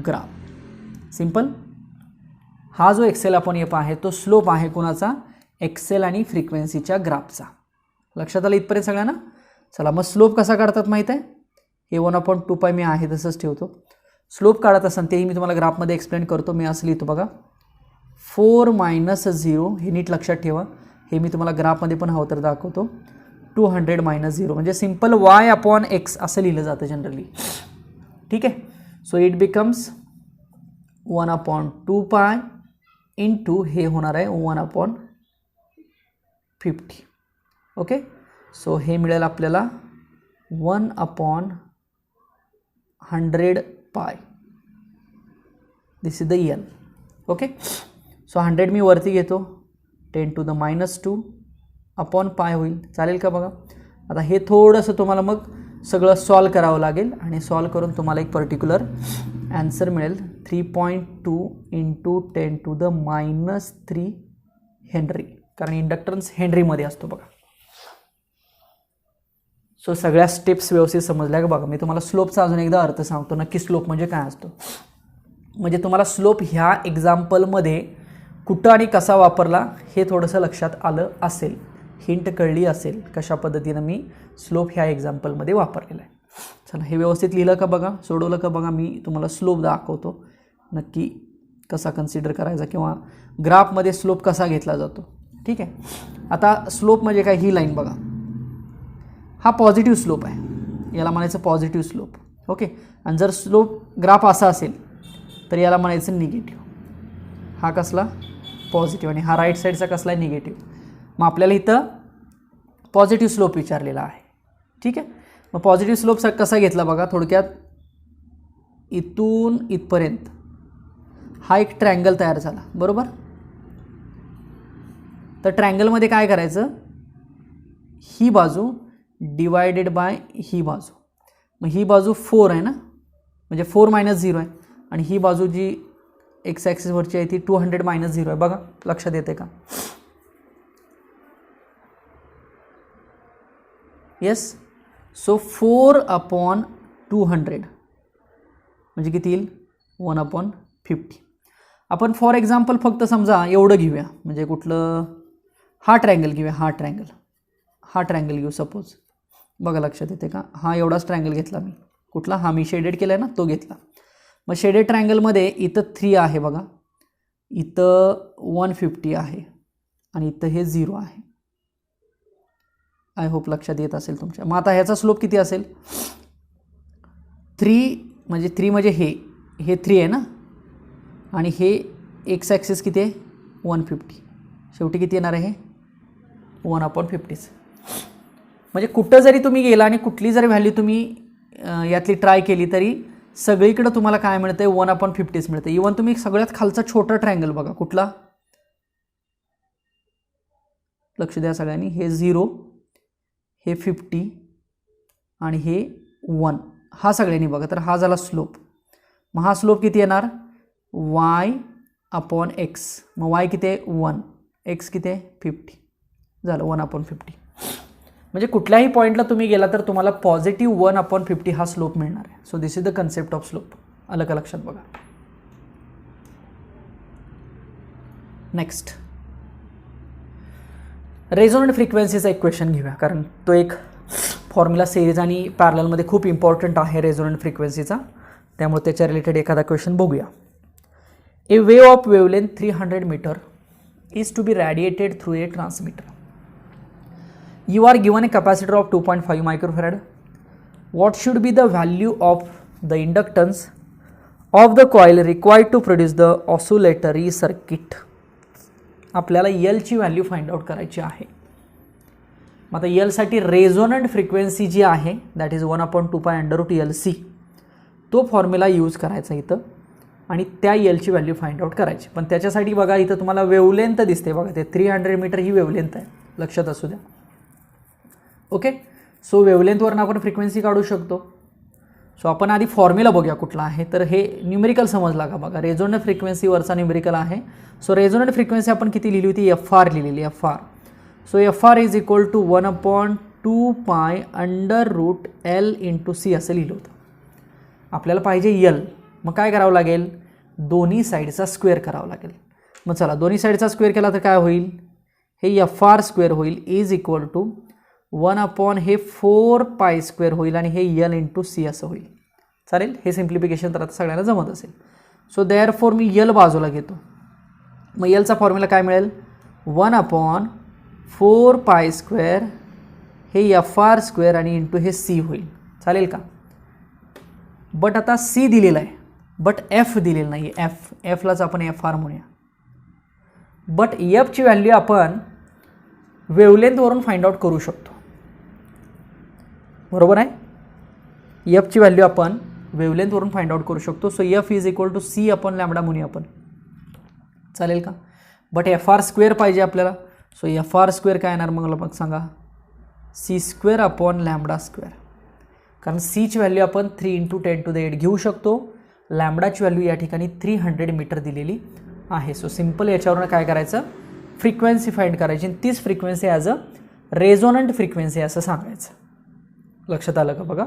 graph. Simple. हा जो XL अपॉन F आहे तो स्लोप आहे कोणाचा, XL आणि फ्रिक्वेन्सीच्या ग्राफचा. लक्षात आलं इथपर्यंत सगळ्यांना. चला मग स्लोप कसा काढतात माहीत आहे. हे 1 अपॉन 2π मी आहे तसंच ठेवतो. स्लोप काढत असाल तेही मी तुम्हाला ग्राफमध्ये एक्सप्लेन करतो. मी असं लिहितो बघा 4 - 0. हे नीट लक्षात ठेवा. हे मी तुम्हाला ग्राफमध्ये पण हवं तर दाखवतो. 200 - 0 म्हणजे सिंपल y अपॉन x असं लिहिलं जातं जनरली. ठीक आहे. So it becomes 1 upon 2π into हे होणार आहे 1 अपॉन 50. ओके. सो हे मिळेल आपल्याला 1 upon 100π. This is the L. Okay. So 100 मी वरती घेतो, 10⁻² अपॉन π होईल. चालेल का बघा. आता हे थोडंसं तुम्हाला मग सगळं सॉल्व करावं लागेल आणि सॉल्व करून तुम्हाला एक पर्टिक्युलर ॲन्सर मिळेल. 3.2 इंटू 10⁻³ हेनरी, कारण इंडक्टन्स हेनरीमध्ये असतो बघा. सो सगळ्या स्टेप्स व्यवस्थित समजल्या का बघा. मी तुम्हाला स्लोपचा अजून एकदा अर्थ सांगतो, नक्की स्लोप म्हणजे काय असतो. म्हणजे तुम्हाला स्लोप ह्या एक्झाम्पलमध्ये कुठं आणि कसा वापरला हे थोडंसं लक्षात आलं असेल, हिंट कळली असेल कशा पद्धतीनं मी स्लोप ह्या एक्झाम्पलमध्ये वापरलेला आहे. चला हे व्यवस्थित लिहिलं का बघा, सोडवलं का बघा. मी तुम्हाला स्लोप दाखवतो नक्की कसा कन्सिडर करायचा किंवा ग्राफमध्ये स्लोप कसा घेतला जातो. ठीक आहे. आता स्लोप म्हणजे काय, ही लाईन बघा, हा पॉझिटिव्ह स्लोप आहे, याला म्हणायचं पॉझिटिव्ह स्लोप. ओके. आणि जर स्लोप ग्राफ असा असेल तर याला म्हणायचं निगेटिव्ह. हा कसला, पॉझिटिव्ह, आणि हा राईट साईडचा कसला आहे, निगेटिव्ह. मग आपल्याला इथं पॉझिटिव्ह स्लोप विचारलेला आहे. ठीक आहे. मग पॉझिटिव्ह स्लोप कसा घेतला बघा, थोडक्यात इथून इथपर्यंत हा एक ट्रायंगल तयार झाला, बरोबर. तर ट्रायंगलमध्ये काय करायचं, ही बाजू डिवायडेड बाय ही बाजू. मग ही बाजू 4 आहे ना, म्हणजे 4 - 0 आहे, आणि ही बाजू जी एक्स ॲक्सिसवरची आहे ती 200 - 0 आहे. बघा लक्षात येते का. येस. सो 4/200 म्हणजे किती येईल, 1/50. आपण फॉर एक्झाम्पल फक्त समजा एवढं घेऊया, म्हणजे कुठलं, हा ट्रायंगल घेऊया, हा ट्रायंगल घेऊ सपोज. बघा लक्षात येते का, हा एवढाच ट्रायंगल घेतला मी. कुठला, हा मी शेडेड केला आहे ना, तो घेतला. मग शेडेड ट्रायंगलमध्ये इथं 3 आहे बघा, इथं 150 आहे, आणि इथं हे 0 आहे. आय होप लक्षात येत असेल तुमच्या. मग आता ह्याचा स्लोप किती असेल, 3 म्हणजे हे 3 आहे ना, आणि हे एक्स ॲक्सिस किती आहे, 150. शेवटी किती येणार आहे, 1/50. म्हणजे कुठं जरी तुम्ही गेला आणि कुठली जरी व्हॅल्यू तुम्ही यातली ट्राय केली तरी सगळीकडे तुम्हाला काय मिळतं, 1/50 मिळतं. इवन तुम्ही सगळ्यात खालचा छोटा ट्रायंगल बघा, कुठला, लक्ष द्या सगळ्यांनी, हे 0, हे 50 आणि हे 1, हा सगळ्यांनी बघा. तर हा झाला स्लोप. मग हा स्लोप किती येणार, y/x. मग y किती आहे, 1, x किती आहे, 50. झालं 1/50. म्हणजे कुठल्याही पॉईंटला तुम्ही गेला तर तुम्हाला पॉझिटिव्ह 1/50 हा स्लोप मिळणार आहे. So this is the concept of slope. आलं का लक्षात बघा. नेक्स्ट रेझोनंट फ्रिक्वेन्सीचा एक क्वेश्चन घेऊया, कारण तो एक फॉर्म्युला सिरीज आणि पॅरललमध्ये खूप इम्पॉर्टंट आहे रेझोनंट फ्रिक्वेन्सीचा, त्यामुळे त्याच्या रिलेटेड एखादा क्वेश्चन बघूया. A wave of wavelength 300 metre is to be radiated through a transmitter. You are given a capacitor of 2.5 microfarad. What should be the value of the inductance of the coil required to produce the oscillatory circuit? आपल्याला L ची value find out करायची आहे. मग आता L साठी resonant frequency जी आहे that is 1/2π√LC, तो formula use करायचा इथं आणि त्या L ची व्हॅल्यू फाइंड आउट करायची. पण त्याच्यासाठी बघा इथं तुम्हाला वेवलेंथ दिसते बघा, ते 300 मीटर ही वेवलेंथ आहे, लक्षात असू द्या. ओके. सो वेवलेंथवरून आपण फ्रिक्वेन्सी काढू शकतो. सो आपण आधी फॉर्म्युला बघूया कुठला आहे. तर हे न्यूमेरिकल समजला का बघा, रेझोनंट फ्रिक्वेन्सीवरचा न्यूमेरिकल आहे. सो रेझोनंट फ्रिक्वेन्सी आपण किती लिहिली होती, FR लिहिलेली, FR. सो FR is equal to 1/2π√L × C असं लिहिलं होतं. आपल्याला पाहिजे L. मग काय करावं लागेल, दोन्ही साईडचा स्क्वेअर करावं लागेल. मग चला दोन्ही साईडचा स्क्वेअर केला तर काय होईल, हे FR स्क्वेअर होईल इज इक्वल टू 1/4π² होईल आणि हे L × C असं होईल. चालेल. हे सिम्प्लिफिकेशन तर आता सगळ्यांना जमत असेल. सो देअरफॉर मी L बाजूला घेतो. मग Lचा फॉर्म्युला काय मिळेल, 1/4π² हे FR स्क्वेअर आणि इंटू हे C होईल. चालेल का. बट आता C दिलेला आहे, बट F दिलेलं नाही. Fलाच आपण FR म्हणूया. बट F ची व्हॅल्यू आपण वेवलेंथवरून फाइंड आउट करू शकतो, बरोबर आहे. F ची व्हॅल्यू आपण वेवलेंथवरून फाइंड आउट करू शकतो. So F is equal to C upon lambda म्हणूया आपण. चालेल का. बट FR स्क्वेअर पाहिजे आपल्याला. सो FR स्क्वेअर काय येणार मग सांगा, C² अपन λ². कारण C ची व्हॅल्यू आपण 3 × 10⁸ घेऊ शकतो. लॅम्बडाची व्हॅल्यू या ठिकाणी 300 मीटर दिलेली आहे. सो सिंपल याच्यावरून काय करायचं, फ्रिक्वेन्सी फाइंड करायची आणि तीच frequency as a resonant frequency असं सांगायचं. लक्षात आलं का बघा.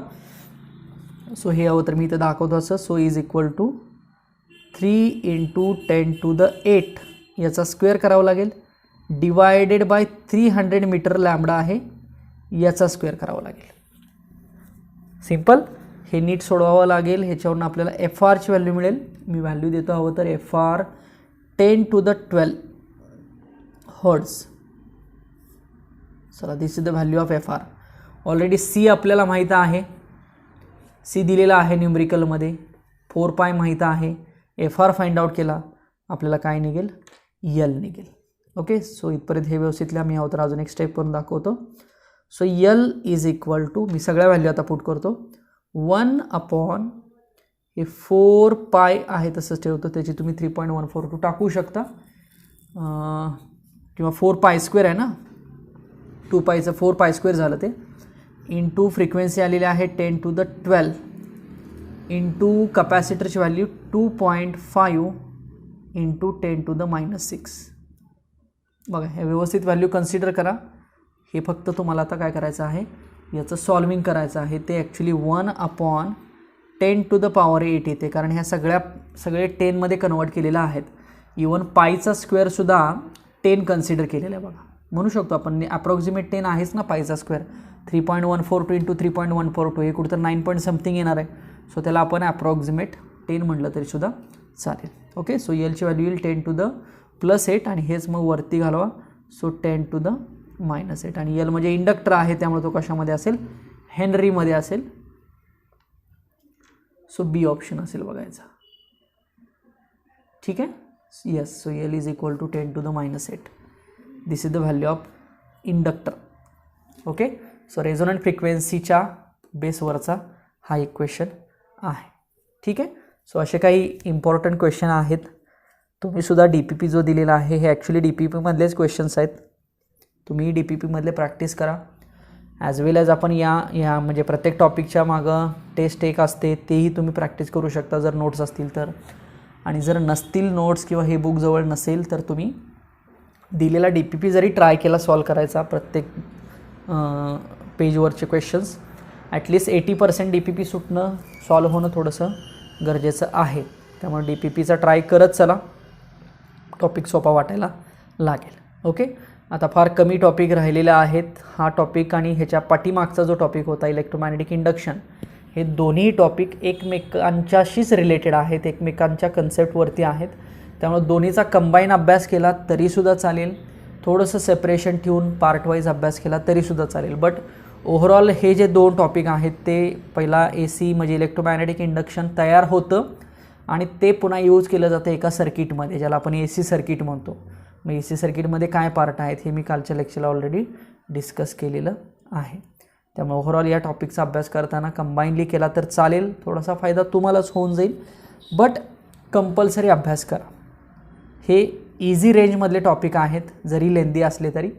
सो हे हवं तर मी इथं दाखवतो असं. सो इज इक्वल टू 3 × 10⁸ याचा स्क्वेअर करावं लागेल डिवायडेड बाय 300 मीटर लॅम्बडा आहे याचा स्क्वेअर करावा लागेल. सिंपल. हे नीट सोडवावं लागेल. ह्याच्यावरून आपल्याला FR ची व्हॅल्यू मिळेल. मी व्हॅल्यू देतो हवं तर FR 10⁻12 हर्ट्ज. चला this is the value of FR. Already C आपल्याला माहीत आहे, C दिलेला आहे न्यूमरिकलमध्ये. 4π माहीत आहे. FR फाइंड आउट केला आपल्याला काय निघेल, L निघेल. ओके. सो इथपर्यंत हे व्यवस्थित लिहा. मी हवं तर अजून एक स्टेप करून दाखवतो. So L is equal to, मी सगळ्या व्हॅल्यू आता पुट करतो, 1 हे 4π आहे तसंच ठेवतो, त्याची तुम्ही 3.142 टाकू शकता किंवा 4π² आहे ना, 2πचं 4π² झालं ते, इंटू फ्रिक्वेन्सी आलेली आहे 10⁻12 इंटू कपॅसिटरची व्हॅल्यू 2.5 इंटू 10⁻6. बघा हे व्यवस्थित व्हॅल्यू कन्सिडर करा. हे फक्त तुम्हाला आता काय करायचं आहे, याचं सॉल्विंग करायचं आहे. ते ॲक्च्युली 1/10⁸ येते, कारण ह्या सगळे 10मध्ये कन्वर्ट केलेलं आहेत. इवन पायचा स्क्वेअरसुद्धा 10 कन्सिडर केलेला आहे. बघा म्हणू शकतो आपण अप्रॉक्सिमेट 10 आहेच ना पायचा स्क्वेअर. 3.142 इंटू 3.142 हे कुठं तर 9 समथिंग येणार आहे. सो त्याला आपण अप्रॉक्सिमेट 10 म्हटलं तरीसुद्धा चालेल. ओके. सो एलची व्हॅल्यू येईल 10⁻8 आणि हेच मग वरती घालवा. सो 10⁻8 आणि एल म्हणजे इंडक्टर आहे त्यामुळे तो कशामध्ये असेल, हेनरीमध्ये असेल. सो बी ऑप्शन असेल बघायचा. ठीक आहे. Yes. So L is equal to 10⁻8. This is the value of inductor. Okay. So resonant फ्रिक्वेन्सीच्या बेसवरचा हा एक क्वेश्चन आहे. ठीक आहे. सो असे काही इम्पॉर्टंट क्वेश्चन आहेत. तुम्हीसुद्धा DPP जो दिलेला आहे हे ॲक्च्युली DPPमधलेच क्वेश्चन्स आहेत. तुम्ही DPPमधले प्रॅक्टिस करा. ॲज वेल ॲज आपण या म्हणजे प्रत्येक टॉपिकच्या मागं टेस्ट एक असते, तेही तुम्ही प्रॅक्टिस करू शकता जर नोट्स असतील तर. आणि जर नसतील नोट्स किंवा हे बुक जवळ नसेल तर तुम्ही दिलेला DPP जरी ट्राय केला सॉल्व करायचा प्रत्येक पेजवरचे क्वेश्चन्स, ॲटलिस्ट 80% DPP सुटणं सॉल्व होणं थोडंसं गरजेचं आहे. त्यामुळे DPPचा ट्राय करत चला, टॉपिक सोपा वाटायला लागेल. ओके. आता फार कमी टॉपिक राहिलेले आहेत. हा टॉपिक आणि ह्याच्या पाठीमागचा जो टॉपिक होता इलेक्ट्रोमॅग्नेटिक इंडक्शन, हे दोन्ही टॉपिक एकमेकांच्याशीच रिलेटेड आहेत, एकमेकांच्या कन्सेप्टवरती आहेत. त्यामुळे दोन्हीचा कंबाईन अभ्यास केला तरीसुद्धा चालेल, थोडंसं सेपरेशन ठेवून पार्ट वाईज अभ्यास केला तरीसुद्धा चालेल. बट ओव्हरऑल हे जे दोन टॉपिक आहेत ते पहिला AC म्हणजे इलेक्ट्रोमॅग्नेटिक इंडक्शन तयार होतं आणि ते पुन्हा यूज केलं जातं एका सर्किटमध्ये, ज्याला आपण AC सर्किट म्हणतो. मग AC सर्किटमध्ये काय पार्ट आहेत हे मी कालच्या लेक्चरला ऑलरेडी डिस्कस केलेलं आहे. त्यामुळे ओव्हरऑल या टॉपिकचा अभ्यास करताना कंबाईनली केला तर चालेल, थोडासा फायदा तुम्हालाच होऊन जाईल. बट कंपल्सरी अभ्यास करा. हे इझी रेंजमधले टॉपिक आहेत, जरी लेंदी असले तरी.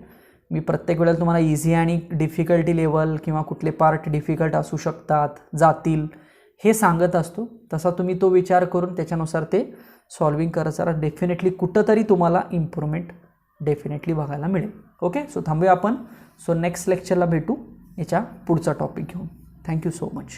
मी प्रत्येक वेळेला तुम्हाला इझी आणि डिफिकल्टी लेवल किंवा कुठले पार्ट डिफिकल्ट असू शकतात, जातील, हे सांगत असतो. तसा तुम्ही तो विचार करून त्याच्यानुसार ते सॉल्विंग करत जरा डेफिनेटली कुठंतरी तुम्हाला इम्प्रूव्हमेंट डेफिनेटली बघायला मिळेल. ओके. सो थांबूया आपण. सो नेक्स्ट लेक्चरला भेटू याच्या पुढचा टॉपिक घेऊन. Thank you so much.